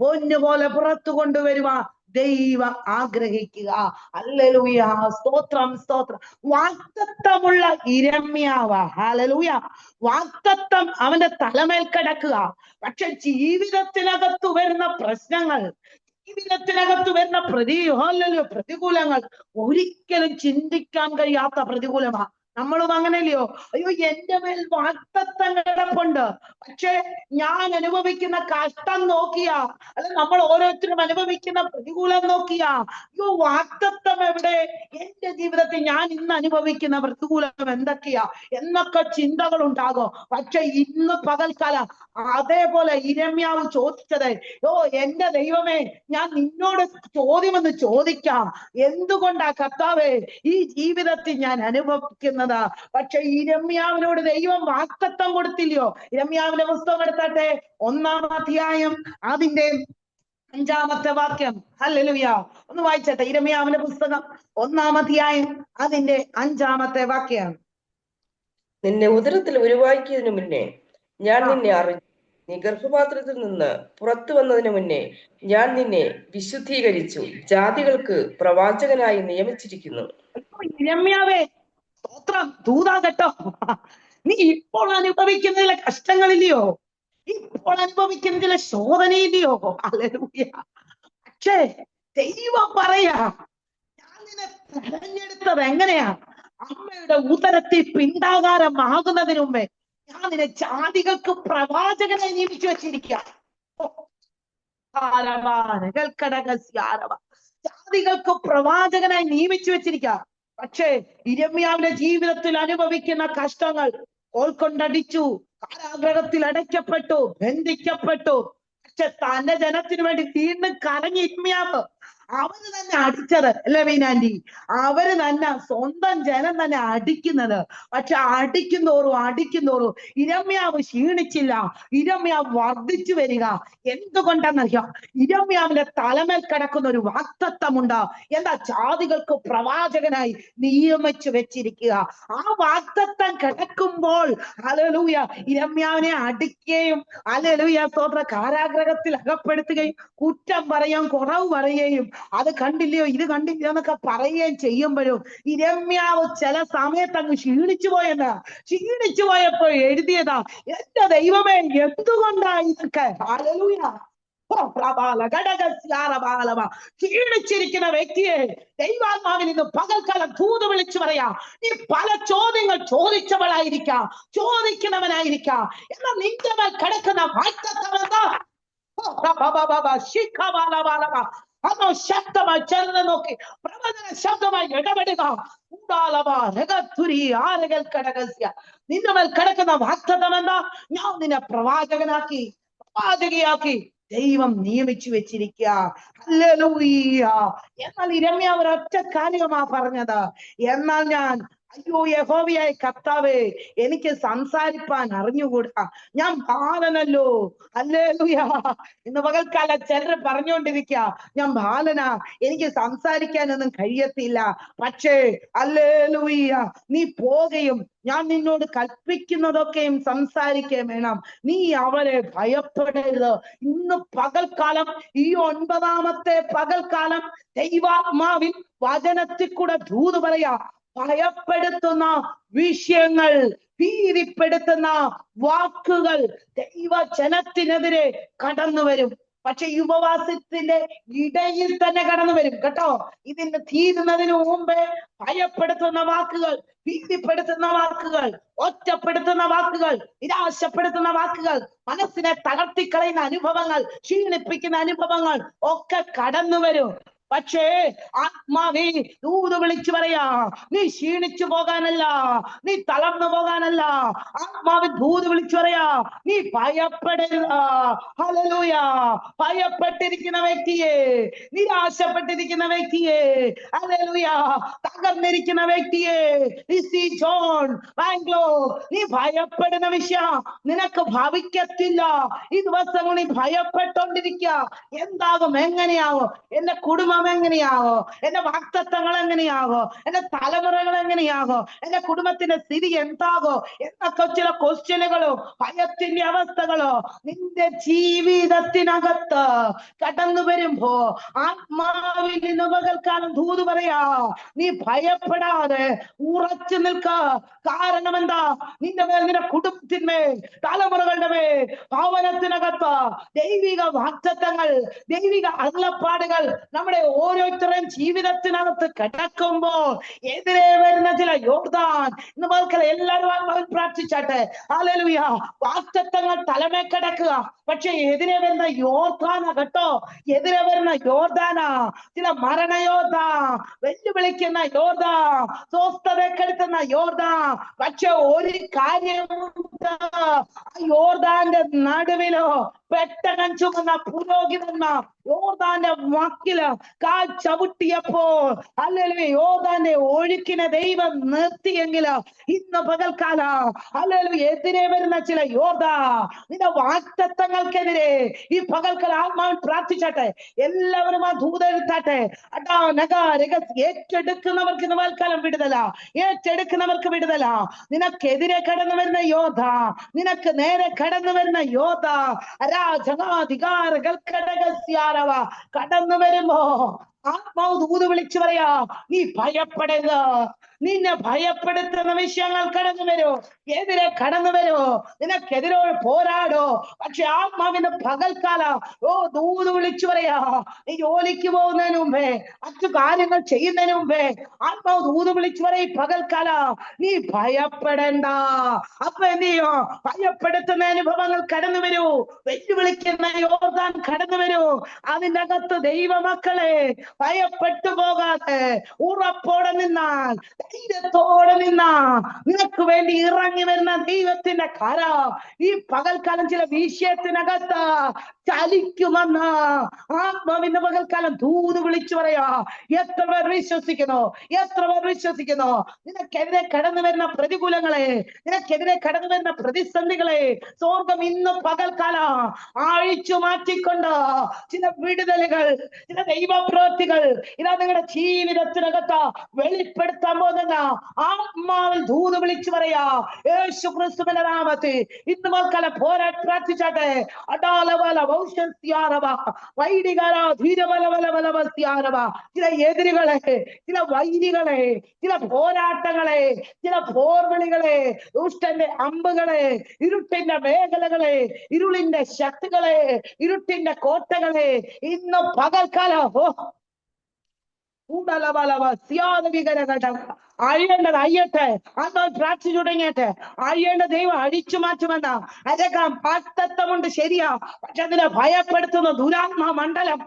S1: പൊന്നുപോലെ പുറത്തു കൊണ്ടുവരുവാ ദൈവം ആഗ്രഹിക്കുക. ഹല്ലേലൂയ, സ്തോത്രം സ്തോത്രം. വാഗ്ദത്തമുള്ള ഇരമ്യാവ, ഹല്ലേലൂയ. വാഗ്ദത്തം അവന്റെ തലമേൽ കിടക്കുക. പക്ഷെ ജീവിതത്തിനകത്ത് വരുന്ന പ്രശ്നങ്ങൾ, ജീവിതത്തിനകത്ത് വരുന്ന പ്രതികൂലങ്ങൾ ഒരിക്കലും ചിന്തിക്കാൻ കഴിയാത്ത പ്രതികൂലമാ. നമ്മളും അങ്ങനെയല്ലയോ? അയ്യോ, എന്റെ മേൽ വാഗ്ദത്തം കിടപ്പുണ്ട്, പക്ഷെ ഞാൻ അനുഭവിക്കുന്ന കഷ്ടം നോക്കിയാ, അല്ല നമ്മൾ ഓരോരുത്തരും അനുഭവിക്കുന്ന പ്രതികൂലം നോക്കിയാ, അയ്യോ വാഗ്ദത്തം എവിടെ? എന്റെ ജീവിതത്തിൽ ഞാൻ ഇന്ന് അനുഭവിക്കുന്ന പ്രതികൂലം എന്തൊക്കെയാ എന്നൊക്കെ ചിന്തകൾ ഉണ്ടാകും. പക്ഷെ ഇന്ന് പകൽക്കാലം അതേപോലെ ഇരമ്യാവ് ചോദിച്ചത്, ഓ എന്റെ ദൈവമേ, ഞാൻ നിന്നോട് ചോദ്യമെന്ന് ചോദിക്കാം. എന്തുകൊണ്ടാ കർത്താവേ ഈ ജീവിതത്തിൽ ഞാൻ അനുഭവിക്കുന്നത്? പക്ഷെ ഇരമ്യാവിനോട് ദൈവം വാഗ്ദത്തം കൊടുത്തില്ലയോ? ഇരമ്യാവിന്റെ പുസ്തകം എടുത്താട്ടെ, 1-ാം അധ്യായം അതിന്റെ 5-ാമത്തെ വാക്യം. ഹല്ലേലൂയ, ഒന്ന് വായിച്ചട്ടെ. ഇരമ്യാവിന്റെ പുസ്തകം 1-ാം അധ്യായം അതിന്റെ 5-ാമത്തെ വാക്യം.
S3: നിന്നെ ഉദരത്തിൽ ഉരുവാക്കിയതിനു മുന്നേ ഞാൻ നിന്നെ അറിഞ്ഞു, നീ ഗർഭപാത്രത്തിൽ നിന്ന് പുറത്തു വന്നതിന് മുന്നേ ഞാൻ നിന്നെ വിശുദ്ധീകരിച്ചു, ജാതികൾക്ക് പ്രവാചകനായി നിയമിച്ചിരിക്കുന്നു.
S1: ഇരമ്യാവേ, സ്തോത്രം, ദൂതാകട്ടോ. നീ ഇപ്പോൾ അനുഭവിക്കുന്ന കഷ്ടങ്ങളില്ലയോ? ഇപ്പോൾ അനുഭവിക്കുന്ന ചില ശോധനയില്ലയോ? ഹല്ലേലൂയ. പക്ഷേ ദൈവം പറയാ, ഞാൻ നിന്നെ തെരഞ്ഞെടുത്തത് എങ്ങനെയാ? അമ്മയുടെ ഉദരത്തിൽ പിണ്ടാകാരമാകുന്നതിന് മുമ്പേ ഞാൻ നിന്നെ ജാതികൾക്ക് പ്രവാചകനെ നിയമിച്ചു വെച്ചിരിക്കുക. ജാതികൾക്ക് പ്രവാചകനായി നിയമിച്ചു വെച്ചിരിക്കുക. പക്ഷേ ഇരമ്യാവിന്റെ ജീവിതത്തിൽ അനുഭവിക്കുന്ന കഷ്ടങ്ങൾ, കോൽ കൊണ്ടടിച്ചു, കാരാഗ്രഹത്തിൽ അടയ്ക്കപ്പെട്ടു, ബന്ധിക്കപ്പെട്ടു. പക്ഷെ തന്റെ ജനത്തിനു വേണ്ടി വീണ്ടും കരഞ്ഞി ഇരമ്യാവ്. അവര് തന്നെ അടിച്ചത് അല്ലേ വീനാൻറ്റി? അവര് തന്നെ, സ്വന്തം ജനം തന്നെ അടിക്കുന്നത്. പക്ഷെ അടിക്കുന്തോറും ഇരമ്യാവ് ക്ഷീണിച്ചില്ല, ഇരമ്യാവ് വർദ്ധിച്ചു വരിക. എന്തുകൊണ്ടെന്നറിയാം? ഇരമ്യാവിന്റെ തലമേൽ കിടക്കുന്ന ഒരു വാഗ്ദത്തമുണ്ട്. എന്താ? ജാതികൾക്ക് പ്രവാചകനായി നിയമിച്ചു വെച്ചിരിക്കുക. ആ വാഗ്ദത്തം കിടക്കുമ്പോൾ ഹല്ലേലൂയ ഇരമ്യാവിനെ അടിക്കുകയും ഹല്ലേലൂയ സ്തോത്ര കാരാഗ്രഹത്തിൽ അകപ്പെടുത്തുകയും കുറ്റം പറയുകയും കുറവ് പറയുകയും അത് കണ്ടില്ലയോ ഇത് കണ്ടില്ലയോ എന്നൊക്കെ പറയുകയും ചെയ്യുമ്പോഴും ഇരമ്യാവ് ചില സമയത്ത് അങ്ങ് ക്ഷീണിച്ചു പോയപ്പോ എഴുതിയതാ, എന്റെ ദൈവമേ എന്തുകൊണ്ടാ ഇതൊക്കെ? ഹല്ലേലൂയ. ക്ഷീണിച്ചിരിക്കുന്ന വ്യക്തിയെ ദൈവാത്മാവിൽ നിന്ന് പകൽക്കാലം ദൂത് വിളിച്ചു പറയാ, നീ പല ചോദ്യങ്ങൾ ചോദിച്ചവളായിരിക്കാം, ചോദിക്കുന്നവനായിരിക്കാം. എന്നാൽ നിന്റെ മേൽ കിടക്കുന്ന വാഗ്ദത്തമെന്താ? അതോ ശബ്ദമായി ചെന്ന് നോക്കി പ്രവചന ശബ്ദമായി ഇടപെടുക. നിന്റെ മേൽ കിടക്കുന്ന വാഗ്ദത്തം എന്താ? ഞാൻ നിന്നെ പ്രവാചകയാക്കി ദൈവം നിയമിച്ചു വെച്ചിരിക്കുക. ഹല്ലേലൂയ. എന്നാൽ ഇരമ്യാവ് ഒരൊറ്റ കാര്യമാ പറഞ്ഞത്, എന്നാൽ ഞാൻ അയ്യോ യഹോവയായ കർത്താവേ, എനിക്ക് സംസാരിപ്പാൻ അറിഞ്ഞുകൂടാ, ഞാൻ ബാലനല്ലോ. ഹല്ലേലൂയ. ഇന്ന് പകൽക്കാല ചിലർ പറഞ്ഞുകൊണ്ടിരിക്കുക, ഞാൻ ബാലനാ, എനിക്ക് സംസാരിക്കാനൊന്നും കഴിയത്തില്ല. പക്ഷേ ഹല്ലേലൂയ, നീ പോകുകയും ഞാൻ നിന്നോട് കൽപ്പിക്കുന്നതൊക്കെയും സംസാരിക്കുകയും വേണം. നീ അവരെ ഭയപ്പെടരുത്. ഇന്ന് പകൽക്കാലം, ഈ 9-ാമത്തെ പകൽക്കാലം ദൈവാത്മാവിൽ വചനത്തിൽ കൂടെ ദൂത് പറയാ. ഭയപ്പെടുത്തുന്ന വിഷയങ്ങൾ, ഭീതിപ്പെടുത്തുന്ന വാക്കുകൾ ദൈവജനത്തിനെതിരെ കടന്നു വരും. പക്ഷെ ഈ ഉപവാസത്തിന്റെ ഇടയിൽ തന്നെ കടന്നു വരും കേട്ടോ. ഇതിന് തീരുന്നതിന് മുമ്പേ ഭയപ്പെടുത്തുന്ന വാക്കുകൾ, ഭീതിപ്പെടുത്തുന്ന വാക്കുകൾ, ഒറ്റപ്പെടുത്തുന്ന വാക്കുകൾ, നിരാശപ്പെടുത്തുന്ന വാക്കുകൾ, മനസ്സിനെ തളർത്തിക്കളയുന്ന അനുഭവങ്ങൾ, ക്ഷീണിപ്പിക്കുന്ന അനുഭവങ്ങൾ ഒക്കെ കടന്നു വരും. പക്ഷേ ആത്മാവേ ദൂത് വിളിച്ചു പറയാ, നീ ക്ഷീണിച്ചു പോകാനല്ല, നീ തളർന്നു പോകാനല്ല. ആത്മാവിൽ ദൂത് വിളിച്ചു പറയാ, നീ ഭയപ്പെടരുത്. ഹല്ലേലൂയ. ഭയപ്പെട്ടിരിക്കുന്ന വ്യക്തിയെ, നിരാശപ്പെട്ടിരിക്കുന്ന വ്യക്തിയെ, ഹല്ലേലൂയ, തകർന്നിരിക്കുന്ന വ്യക്തിയെ, ലിസി ജോൺ, ബാംഗ്ലൂർ, നീ ഭയപ്പെടുന്ന വിഷയം നിനക്ക് ഭവിക്കത്തില്ല. ഈ ദിവസങ്ങൾ നീ ഭയപ്പെട്ടോണ്ടിരിക്കുക. എന്താകും, എങ്ങനെയാകും, എന്റെ കുടുംബം എങ്ങനെയാകോ, എന്റെ വാക്തത്വങ്ങൾ എങ്ങനെയാകോ, എന്റെ തലമുറകൾ എങ്ങനെയാകോ, എന്റെ കുടുംബത്തിന്റെ സ്ഥിതി എന്താകോ എന്നൊക്കെ ചില ക്വസ്റ്റ്യനുകളോ ഭയത്തിന്റെ അവസ്ഥകളോ നിന്റെ ജീവിതത്തിനകത്ത് കടന്നു വരുമ്പോ ആത്മാവിൽ നിന്ന് പകൽക്കാലം ദൂത് പറയാ, നീ ഭയപ്പെടാതെ ഉറച്ചു നിൽക്ക. കാരണം എന്താ? നിന്റെ മേൽ, നിന്റെ കുടുംബത്തിന്മേൽ, തലമുറകളുടെ മേൽ, ഭവനത്തിനകത്ത് ദൈവിക വാക്തത്വങ്ങൾ, ദൈവിക അരുളപ്പാടുകൾ നമ്മുടെ ഓരോരുത്തരുടെയും ജീവിതത്തിനകത്ത് കിടക്കുമ്പോൾ എതിരെ വരുന്ന ചില യോർദാൻ, ഇന്ന് മക്കളെ എല്ലാവരും പ്രാർത്ഥിച്ചാട്ടെ. ഹല്ലേലൂയ. വാക്തത്വങ്ങൾ തലമേ കിടക്കുക, പക്ഷെ എതിരെ വരുന്ന യോർദാന കേട്ടോ, എതിരെ വരുന്ന യോർദാന, ചില മരണയോർദാ, വെല്ലുവിളിക്കുന്ന യോർദാ, സ്വസ്ഥത കെടുത്തുന്ന യോർദാ. പക്ഷെ ഒരു കാര്യമുണ്ട്, യോർദാന്റെ നടുവിലോ പെട്ടകം ചുമന്ന പുരോഹിതന്മാർ യോർദാന്റെ വക്കില് കാൽ ചവിട്ടിയപ്പോൾ അല്ലെങ്കിൽ യോർദാന്റെ ഒഴുക്കിനെ ദൈവം നിർത്തിയെങ്കില് ഇന്ന് പകൽക്കാല അല്ലെങ്കിൽ എതിരെ വരുന്ന ചില യോർദാ, നിന്റെ വാക്തത്വങ്ങൾക്കെതിരെ ഈ പകൽക്കാല ആത്മാവിൽ പ്രാർത്ഥിച്ചാട്ടെ. എല്ലാവരും ആ ദൂതെടുത്താട്ടെ. ഏറ്റെടുക്കുന്നവർക്ക് ഇന്ന് പകൽക്കാലം വിടുതല, ഏറ്റെടുക്കുന്നവർക്ക് വിടുതല. നിനക്കെതിരെ കടന്നു വരുന്ന യോധ, നിനക്ക് നേരെ കടന്നു വരുന്ന യോധ, അരാജകാധികാരകൾ ഘടകസ്യാരവ കടന്നു വരുമ്പോ ആത്മാവ് ദൂത് വിളിച്ചു പറയാ, നീ ഭയപ്പെടരുത്. നിന്നെ ഭയപ്പെടുത്തുന്ന വിഷയങ്ങൾ കടന്നു വരൂ, എതിരെ കടന്നു വരൂ, നിനക്കെതിരോ പോരാടോ. പക്ഷെ ആത്മാവിന്റെ പകൽക്കാല ദൂത് വിളിച്ചു പറയാ, നീ ജോലിക്ക് പോകുന്നതിന് മുമ്പേ, മറ്റു കാര്യങ്ങൾ ചെയ്യുന്നതിന് മുമ്പേ ആത്മാവ് ദൂത് വിളിച്ചു പറയാ, പകൽക്കാല നീ ഭയപ്പെടണ്ട. അപ്പൊ എന്ത് ചെയ്യോ? ഭയപ്പെടുത്തുന്ന അനുഭവങ്ങൾ കടന്നു വരൂ, വെല്ലുവിളിക്കുന്ന യോർദാൻ കടന്നു വരൂ. അതിൻ്റെ അകത്ത് ദൈവമക്കളെ ഭയപ്പെട്ടു പോകാതെ ഉറപ്പോടെ നിന്നാൽ, ധൈര്യത്തോടെ നിന്നാ നിനക്ക് വേണ്ടി ഇറങ്ങി വരുന്ന ദൈവത്തിന്റെ കര ഈ പകൽക്കാലം ചില വിഷയത്തിനകത്ത് ചലിക്കുമെന്ന് ആത്മാവിന്റെ പകൽക്കാലം ദൂത് വിളിച്ചു പറയാ. എത്ര പേർ വിശ്വസിക്കുന്നു? എത്ര പേർ വിശ്വസിക്കുന്നു? നിനക്കെതിരെ കടന്നു വരുന്ന പ്രതികൂലങ്ങളെ, നിനക്കെതിരെ കടന്നു വരുന്ന പ്രതിസന്ധികളെ സ്വർഗം ഇന്ന് പകൽക്കാലം അഴിച്ചു മാറ്റിക്കൊണ്ട് ചില വിടുതലുകൾ, ചില ദൈവപ്രവൃത്തികൾ ഇതാ നിങ്ങളുടെ ജീവിതത്തിനകത്ത് വെളിപ്പെടുത്താൻ പോകുന്ന ആത്മാവിൽ ദൂത് വിളിച്ചു പറയാ. യേശു ക്രിസ്തുവിന്റെ നാമത്തിൽ ഇന്ന് മക്കളെ പോരാട്ട് പ്രാർത്ഥിച്ചാട്ടെ. ചില എതിരുകളെ, ചില വൈരികളെ, ചില പോരാട്ടങ്ങളെ, ചില പോർവിളികളെ, ദുഷ്ടന്റെ അമ്പുകളെ, ഇരുട്ടിന്റെ മേഖലകളെ, ഇരുളിന്റെ ശക്തികളെ, ഇരുട്ടിന്റെ കോട്ടകളെ ഇന്ന് പകൽക്കാലം അഴിയേണ്ടത് അയ്യട്ടെ. അതോ പ്രാർത്ഥിച്ചു തുടങ്ങിയട്ടെ. അഴിയേണ്ട ദൈവം അഴിച്ചു മാറ്റുമെന്ന അരകാം പാത്തത്വമുണ്ട്, ശരിയാ. പക്ഷെ അതിനെ ഭയപ്പെടുത്തുന്ന ദുരാത്മാ മണ്ഡലം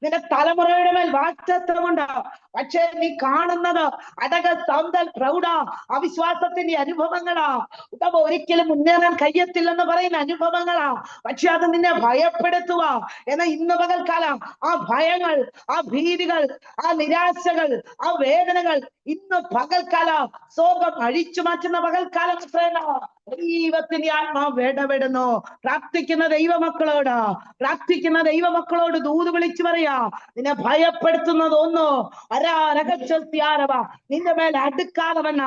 S1: നിന്റെ തലമുറയുടെ മേൽ വാക്തത്വമുണ്ട്. പക്ഷെ നീ കാണുന്നത് പ്രൗഢ അവിശ്വാസത്തിന്റെ അനുഭവങ്ങളാ. ഒരിക്കലും മുന്നേറാൻ കഴിയത്തില്ലെന്ന് പറയുന്ന അനുഭവങ്ങളാ. പക്ഷെ അത് നിന്നെ ഭയപ്പെടുത്തുക. എന്നാൽ ഇന്ന് പകൽക്കാലം ആ ഭയങ്ങൾ, ആ ഭീതികൾ, ആ നിരാശകൾ, ആ വേദനകൾ ഇന്ന് പകൽക്കാലം സ്വർഗം അഴിച്ചു മാറ്റുന്ന പകൽക്കാലം ദൈവത്തിന്റെ ആത്മാവ് ഇടപെടുന്നു. പ്രാർത്ഥിക്കുന്ന ദൈവമക്കളോട്, പ്രാർത്ഥിക്കുന്ന ദൈവമക്കളോട് ദൂത് വിളിച്ചു പറയാ, നിന്നെ ഭയപ്പെടുത്തുന്നത് ഒന്നോ അരാരകസ്യാരവ നിന്റെ മേലെ അടുക്കാതെ വന്ന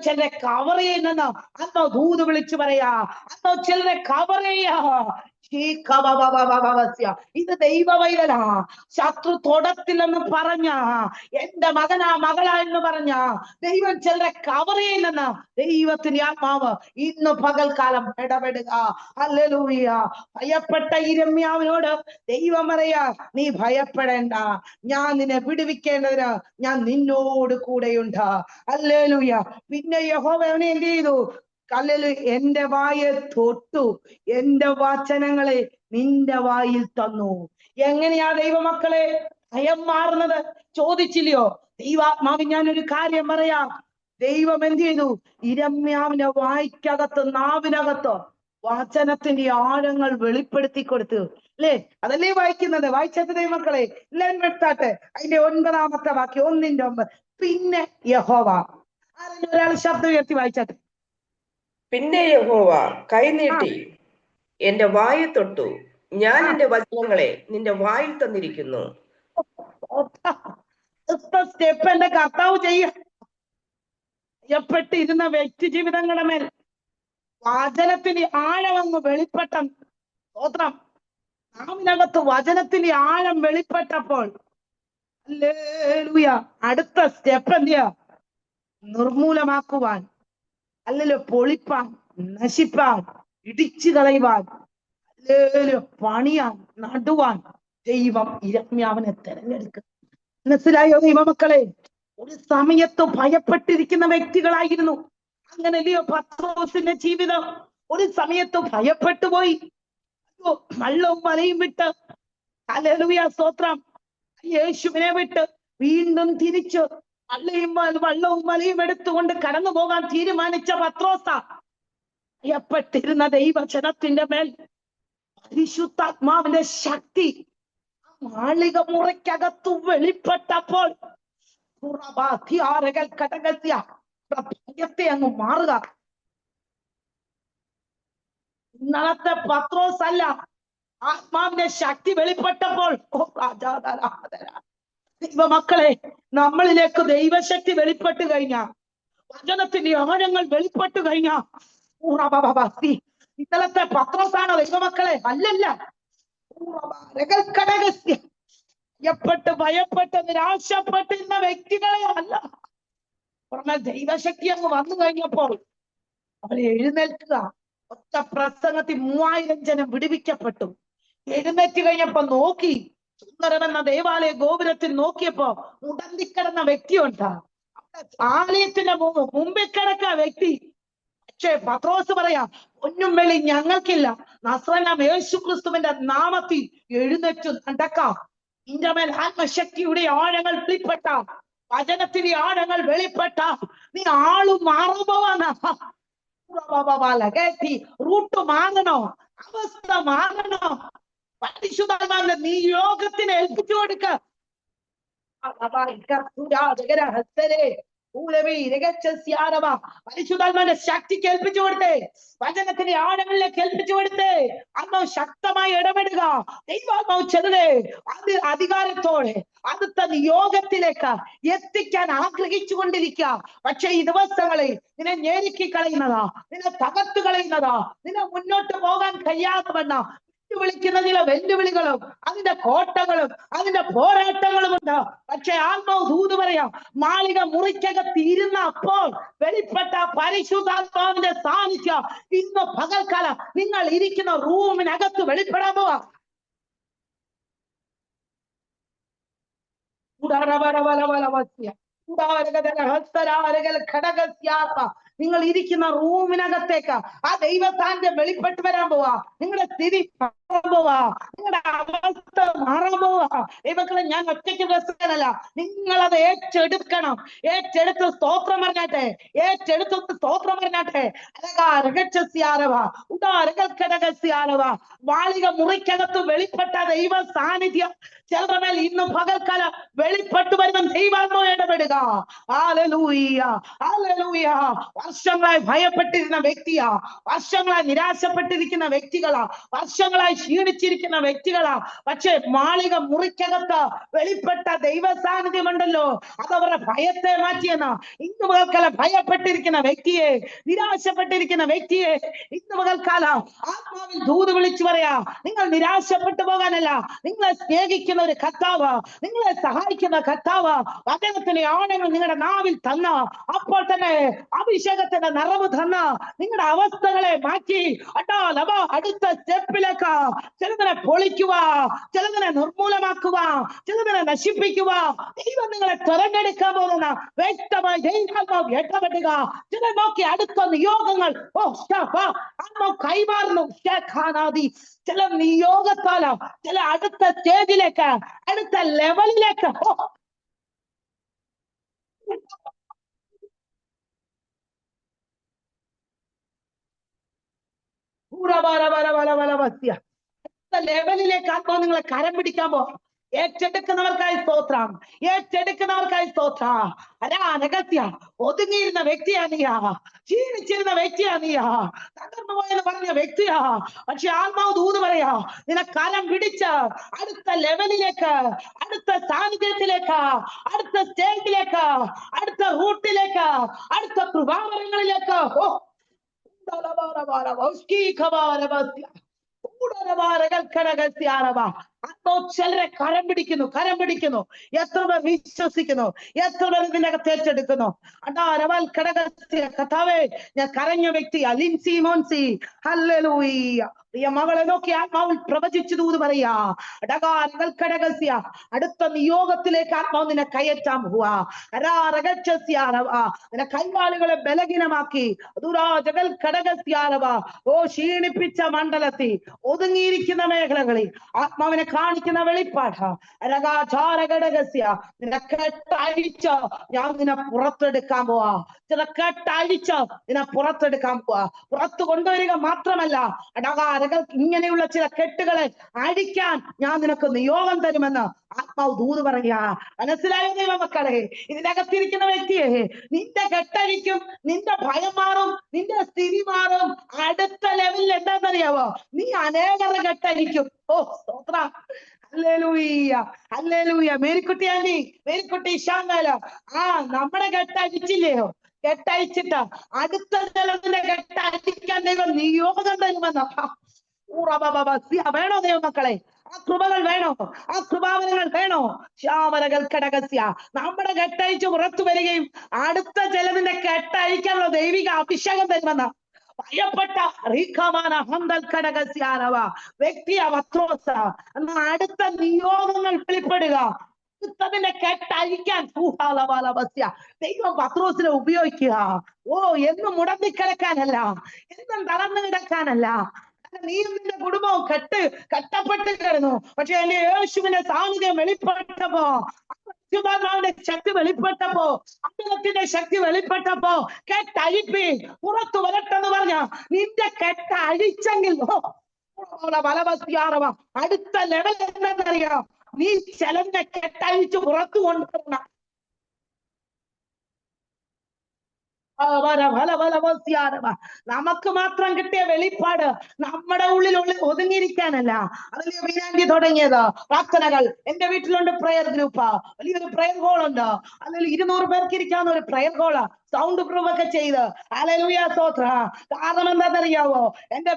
S1: ചിലരെ കവർ ചെയ്യുന്നെന്ന് അതോ ദൂത് വിളിച്ചു പറയാ. അതോ ചിലരെ കവർ ചെയ്യാ. ഇത് ദൈവവൈതലാ. ശത്രു തൊടത്തില്ലെന്ന് പറഞ്ഞ, എന്റെ മകനാ മകളാ എന്ന് പറഞ്ഞ ദൈവം ചിലരെ കവർ ചെയ്യുന്നെന്ന് ദൈവത്തിന്റെ ആത്മാവ് ഇന്ന് പകൽക്കാലം ഇടപെടുക. ഹല്ലേലൂയ. ഭയപ്പെട്ട ഇരമ്യാവിനോട് ദൈവം പറയാ, നീ ഭയപ്പെടേണ്ട, ഞാൻ നിന്നെ വിടുവിക്കേണ്ടതിന് ഞാൻ നിന്നോട് കൂടെയുണ്ട്. ഹല്ലേലൂയ. പിന്നെ യഹോവ അവനെ എന്ത് ചെയ്തു? എന്റെ വായെ തൊട്ടു, എന്റെ വചനങ്ങളെ നിന്റെ വായിൽ തന്നു. എങ്ങനെയാ ദൈവമക്കളെ ഭയം മാറുന്നത്? ചോദിച്ചില്ലയോ? ദൈവാത്മാവ് ഞാനൊരു കാര്യം പറയാം. ദൈവം എന്ത് ചെയ്തു? ഇരമ്യാവിന്റെ വായ്ക്കകത്ത്, നാവിനകത്ത് വചനത്തിന്റെ ആഴങ്ങൾ വെളിപ്പെടുത്തി കൊടുത്തു. അല്ലേ? അതല്ലേ വായിക്കുന്നത്? വായിച്ചത് ദൈവമക്കളെ എല്ലാവരും എടുത്താട്ടെ. അതിന്റെ 9-ാമത്തെ വാക്യം, 1:9. പിന്നെ യഹോവ. ആരെങ്കിലും ഒരാൾ ശബ്ദം ഉയർത്തി വായിച്ചാട്ടെ.
S3: പിന്നെ യഹോവ കൈനീട്ടി എന്റെ വായെ തൊട്ടു, ഞാൻ എന്റെ വചനങ്ങളെ നിന്റെ വായിൽ തന്നിരിക്കുന്നു.
S1: സ്റ്റെപ്പ് എന്റെ കർത്താവ് ചെയ്യപ്പെട്ടിരുന്ന വ്യക്തി ജീവിതങ്ങളുടെ മേൽ വചനത്തിന്റെ ആഴമങ്ങ് വെളിപ്പെട്ട സ്തോത്രം. നാമിനകത്ത് വചനത്തിന്റെ ആഴം വെളിപ്പെട്ടപ്പോൾ ഹല്ലേലൂയ, അടുത്ത സ്റ്റെപ്പ് എന്തിയാ? നിർമൂലമാക്കുവാൻ, അല്ലല്ലോ പൊളിപ്പാൻ, നശിപ്പാൻ, ഇടിച്ചു കളയുവാൻ, പണിയാൻ, നടുവാൻ ദൈവം ഇരമ്യാവിനെ തെരഞ്ഞെടുക്കും. മനസ്സിലായോ ദൈവമക്കളെ? ഒരു സമയത്ത് ഭയപ്പെട്ടിരിക്കുന്ന വ്യക്തികളായിരുന്നു. അങ്ങനെയല്ലയോ പത്രോസിന്റെ ജീവിതം? ഒരു സമയത്ത് ഭയപ്പെട്ടു പോയി. വള്ളവും മലയും വിട്ട്, ഹല്ലേലൂയ സ്തോത്രം, യേശുവിനെ വിട്ട് വീണ്ടും തിരിച്ച് വള്ളവും മലയും എടുത്തുകൊണ്ട് കടന്നു പോകാൻ തീരുമാനിച്ച പത്രോസ ഭയപ്പെട്ടിരുന്ന ദൈവജനത്തിന്റെ മേൽ പരിശുദ്ധാത്മാവിന്റെ ശക്തി മാളിക മുറയ്ക്കകത്തു വെളിപ്പെട്ടപ്പോൾ ഭയത്തെ അങ്ങ് മാറുക. ഇന്നലത്തെ പത്രോസ് അല്ല, ആത്മാവിന്റെ ശക്തി വെളിപ്പെട്ടപ്പോൾ ദൈവമക്കളെ, നമ്മളിലേക്ക് ദൈവശക്തി വെളിപ്പെട്ട് കഴിഞ്ഞാ, വചനത്തിന്റെ ആഴങ്ങൾ വെളിപ്പെട്ട് കഴിഞ്ഞാ, ഇന്നലത്തെ പത്രോസാണോ ദൈവമക്കളെ? അല്ലല്ല. ഭയപ്പെട്ട് നിരാശപ്പെട്ടിരുന്ന വ്യക്തികളെ അല്ല. ദൈവശക്തി അങ്ങ് വന്നു കഴിഞ്ഞപ്പോൾ അവരെ എഴുന്നേൽക്കുക. ഒറ്റ പ്രസംഗത്തിൽ 3000 ജനം വിടുവിക്കപ്പെട്ടു. എഴുന്നേറ്റ് കഴിഞ്ഞപ്പോ നോക്കി, സുന്ദരമെന്ന ദേവാലയ ഗോപുരത്തിൽ നോക്കിയപ്പോ മുടന്തിക്കിടന്ന വ്യക്തിയുണ്ട്. ആലയത്തിന്റെ മുമ്പിൽ കിടക്കുക വ്യക്തി. പക്ഷേ പത്രോസ് പറയാ, ഒന്നും വെളി ഞങ്ങൾക്കില്ല, നസ്രനാം യേശു ക്രിസ്തുവിന്റെ നാമത്തിൽ എഴുന്നേറ്റ് നടക്കാം. നിന്റെ മേൽ ആത്മശക്തിയുടെ ആഴങ്ങൾ വെളിപ്പെട്ട, വചനത്തിന്റെ ആഴങ്ങൾ വെളിപ്പെട്ട, നീ ആള് മാറുമ്പോവാണ്. റൂട്ട് മാറണോ? അവസ്ഥ മാറണോ? പരിശുദ്ധാത്മാവിന്റെ നിയോഗത്തിന് ഏൽപ്പിച്ചു കൊടുക്ക. പരിശുദ്ധാത്മാവിന്റെ ശക്തി കേൾപ്പിച്ചു കൊടുത്തേ, വചനത്തിന്റെ ആഴങ്ങളിലേക്ക് കേൾപ്പിച്ചു കൊടുത്തേ, അന്ന് ശക്തമായി ഇടപെടുക. ദൈവാത്മാവ് ചെറുതേ അത് അധികാരത്തോടെ അടുത്ത നിയോഗത്തിലേക്ക് എത്തിക്കാൻ ആഗ്രഹിച്ചു കൊണ്ടിരിക്കുക. പക്ഷെ ഈ ദിവസങ്ങളിൽ നിന്നെ ഞെരുക്കി കളയുന്നതാ, നിന്നെ തകർത്തു കളയുന്നതാ, നിന്നെ മുന്നോട്ട് പോകാൻ കഴിയാത്തവണ്ണ വിളിക്കുന്ന ചില വെല്ലുവിളികളും അതിന്റെ കോട്ടകളും അതിന്റെ പോരാട്ടങ്ങളും ഉണ്ട്. പക്ഷെ ആത്മാവ് ദൂത് പറയാം, മാളിക മുറിക്കകത്ത് ഇരുന്ന അപ്പോൾ വെളിപ്പെട്ട പരിശുദ്ധാത്മാവിന്റെ സാന്നിധ്യം ഇന്ന് പകൽക്കാലം നിങ്ങൾ ഇരിക്കുന്ന റൂമിനകത്ത് വെളിപ്പെടാൻ പോവാ. നിങ്ങൾ ഇരിക്കുന്ന റൂമിനകത്തേക്ക് ആ ദൈവസാന്നിധ്യം വെളിപ്പെട്ട് വരാൻ പോവാ. നിങ്ങളുടെ സ്ഥിതി മാറാൻ പോവാ, നിങ്ങളുടെ അവസ്ഥ മാറാൻ പോവാ. ദൈവങ്ങളെ, ഞാൻ ഒറ്റയ്ക്ക് പ്രസംഗമല്ല, നിങ്ങളത് ഏറ്റെടുക്കണം. ഏറ്റെടുത്ത് സ്തോത്രം പറഞ്ഞാട്ടെ, ഏറ്റെടുത്ത് സ്തോത്രം പറഞ്ഞാട്ടെ. വാളിക മുറിക്കകത്ത് വെളിപ്പെട്ട ദൈവ സാന്നിധ്യം ചിലരുടെ മേൽ ഇന്ന് പകൽക്കാലം വെളിപ്പെട്ടു വരുന്ന ദൈവാത്മാവ് ഇടപെടുക. Hallelujah, hallelujah. വർഷങ്ങളായി ഭയപ്പെട്ടിരുന്ന വ്യക്തിയാ, വർഷങ്ങളായി നിരാശപ്പെട്ടിരിക്കുന്ന വ്യക്തികളാ, വർഷങ്ങളായി ക്ഷീണിച്ചിരിക്കുന്ന വ്യക്തികളാ. പക്ഷെ മാളിക മുറിക്കകത്ത് വെളിപ്പെട്ട ദൈവ സാന്നിധ്യമുണ്ടല്ലോ, അതവരുടെ ഭയത്തെ മാറ്റിയെന്ന്. ഇന്ന് പകൽക്കാലം ഭയപ്പെട്ടിരിക്കുന്ന വ്യക്തിയെ, നിരാശപ്പെട്ടിരിക്കുന്ന വ്യക്തിയെ ഇന്ന് പകൽക്കാലം ആത്മാവിൽ ദൂത് വിളിച്ചു പറയാ, നിങ്ങൾ നിരാശപ്പെട്ടു പോകാനല്ല, നിങ്ങളെ സ്നേഹിക്കുന്ന ഒരു കർത്താവ്, നിങ്ങളെ സഹായിക്കുന്ന കർത്താവ് വചനത്തിന്റെ ആണങ്ങൾ നിങ്ങളുടെ നാവിൽ തന്ന, അപ്പോൾ തന്നെ അഭിഷേകത്തിന്റെ നിറവ് തന്ന നിങ്ങളുടെ അവസ്ഥകളെ മാറ്റി അടുത്ത സ്റ്റെപ്പിലേക്ക് ചിലതിനെ പൊളിക്കുക, ചിലതിനെ നിർമൂലമാക്കുക, ചിലതിനെ നശിപ്പിക്കുക. ദൈവം നിങ്ങളെ തെരഞ്ഞെടുക്കാൻ പോകുന്ന വ്യക്തമായി ദൈവാത്മാവ് ഇടപെടുക. ചില നോക്കി അടുത്ത നിയോഗങ്ങൾ കൈമാറുന്നു. ചില നിയോഗത്താലോ ചില അടുത്ത സ്റ്റേജിലേക്ക്, അടുത്ത ലെവലിലേക്ക് ലെവലിലേക്ക് ആത്മാവ് നിങ്ങളെ കരം പിടിക്കാൻ പോകും. ഏറ്റെടുക്കുന്നവർക്കായി സ്തോത്രം, ഏറ്റെടുക്കുന്നവർക്കായി സ്തോത്രം. അനഗത്യ ഒതുങ്ങിയിരുന്ന വ്യക്തിയാ നീയാ, ക്ഷീണിച്ചിരുന്ന വ്യക്തിയാ നീയാ, തകർന്നു പോയെന്ന് പറഞ്ഞ വ്യക്തിയാ. പക്ഷെ ആത്മാവ് ദൂത് പറയാ, നിന്നെ കരം പിടിച്ച് അടുത്ത ലെവലിലേക്ക്, അടുത്ത സാന്നിധ്യത്തിലേക്ക്, അടുത്ത സ്റ്റേജിലേക്ക്, അടുത്ത റൂട്ടിലേക്ക്, അടുത്ത കൃപാവരങ്ങളിലേക്ക് ചിലരെ കരം പിടിക്കുന്നു, കരം പിടിക്കുന്നു. എത്ര പേർ വിശ്വസിക്കുന്നു, എത്ര പേർ ഇതിന്റെ അകത്ത് ഏറ്റെടുക്കുന്നു? കഥാവേ, ഞാൻ കരഞ്ഞ വ്യക്തി ലിൻസി മോൻസി, ഹല്ലേലൂയ. പ്രിയ മകളെ നോക്കി ആത്മാവിൽ പ്രവചിച്ചു ദൂത് പറയാ, അടുത്ത നിയോഗത്തിലേക്ക് ആത്മാവ് നിന്നെ കയറ്റാൻ പോവാ. നിന്നെ കൈകാലുകളെ ബലഹീനമാക്കി ക്ഷീണിപ്പിച്ച മണ്ഡലത്തിൽ, ഒതുങ്ങിയിരിക്കുന്ന മേഖലകളിൽ ആത്മാവിനെ കാണിക്കുന്ന വെളിപ്പാട് നിന്നെ കെട്ടഴിച്ച് ഞാൻ നിന്നെ പുറത്തെടുക്കാൻ പോവാ. ചില കെട്ടഴിച്ച് നിന്നെ പുറത്തെടുക്കാൻ പോവാ. പുറത്തു കൊണ്ടുവരിക മാത്രമല്ല, ഇങ്ങനെയുള്ള ചില കെട്ടുകളെ അഴിക്കാൻ ഞാൻ നിനക്ക് നിയോഗം തരുമെന്ന് ആത്മാവ് ദൂത് പറയാ. മനസ്സിലായോ ദൈവമക്കളെ? ഇതിന്റെ അകത്തിരിക്കുന്ന വ്യക്തിയെ നിന്റെ കെട്ടഴിക്കും, നിന്റെ ഭയം മാറും, നിന്റെ സ്ഥിതി മാറും. അടുത്ത ലെവലിൽ എന്താണെന്നറിയാവോ? നീ അനേകരെ കെട്ടഴിക്കും. സ്തോത്രം, hallelujah, hallelujah. Marykutty aunty, Marykutty ശാന്താല, നമ്മുടെ കെട്ടഴിച്ചില്ലയോ? കെട്ടഴിച്ചിട്ട് അടുത്ത ജലത്തിന്റെ കെട്ടഴിക്കാൻ ദൈവം നിയോഗം തരുമെന്ന്. വേണോ ദൈവമക്കളെ? ആ കൃപകൾ വേണോ? ആ കൃപാവനങ്ങൾ വേണോ? ശ്യാമരകൾ ഘടകസ്യ നമ്മുടെ കെട്ടഴിച്ച് പുറത്തു വരികയും അടുത്ത ജലത്തിന്റെ കെട്ടഴിക്കാനുള്ള ദൈവിക അഭിഷേകം തരുമെന്ന് ഭയപ്പെട്ട വ്യക്തിയ പത്രോസ എന്ന അടുത്ത നിയോഗങ്ങൾ വെളിപ്പെടുക. അടുത്തതിന്റെ കെട്ടഴിക്കാൻ ദൈവം പത്രോസിനെ ഉപയോഗിക്കുക. എന്നും മുടങ്ങിക്കിടക്കാനല്ല, എന്നും തളർന്നു കിടക്കാനല്ല. നീയും നിന്റെ കുടുംബവും കെട്ടപ്പെട്ട് കിടന്നു. പക്ഷെ എന്റെ യേശുവിന്റെ സാന്നിധ്യം വെളിപ്പെട്ടപ്പോ, ാവിന്റെ ശക്തി വെളിപ്പെട്ടപ്പോ, അമ്പലത്തിന്റെ ശക്തി വെളിപ്പെട്ടപ്പോ, കെട്ടഴിപ്പി പുറത്തു വരട്ടെന്ന് പറഞ്ഞ നിന്റെ കെട്ടഴിച്ചെങ്കിൽ അടുത്ത ലെവൽ എന്താണെന്നറിയാം? നീ ചിലന്റെ കെട്ടഴിച്ച് പുറത്തു കൊണ്ടുവരണം. നമുക്ക് മാത്രം കിട്ടിയ വെളിപ്പാട് നമ്മുടെ ഉള്ളിൽ ഒതുങ്ങിയിരിക്കാനല്ല. അതിൽ ബീനാന്റി തുടങ്ങിയത് പ്രാർത്ഥനകൾ. എന്റെ വീട്ടിലുണ്ട് പ്രയർ ഗ്രൂപ്പ്, വലിയൊരു പ്രയർ ഹോൾ ഉണ്ട്. അതിൽ 200 പേർക്ക് ഇരിക്കാവുന്ന ഒരു പ്രയർ ഹോള്, സൗണ്ട് പ്രൂഫ് ഒക്കെ ചെയ്ത്. ഹല്ലേലൂയ സ്തോത്ര. കാരണം എന്താണെന്നറിയാവോ? എന്റെ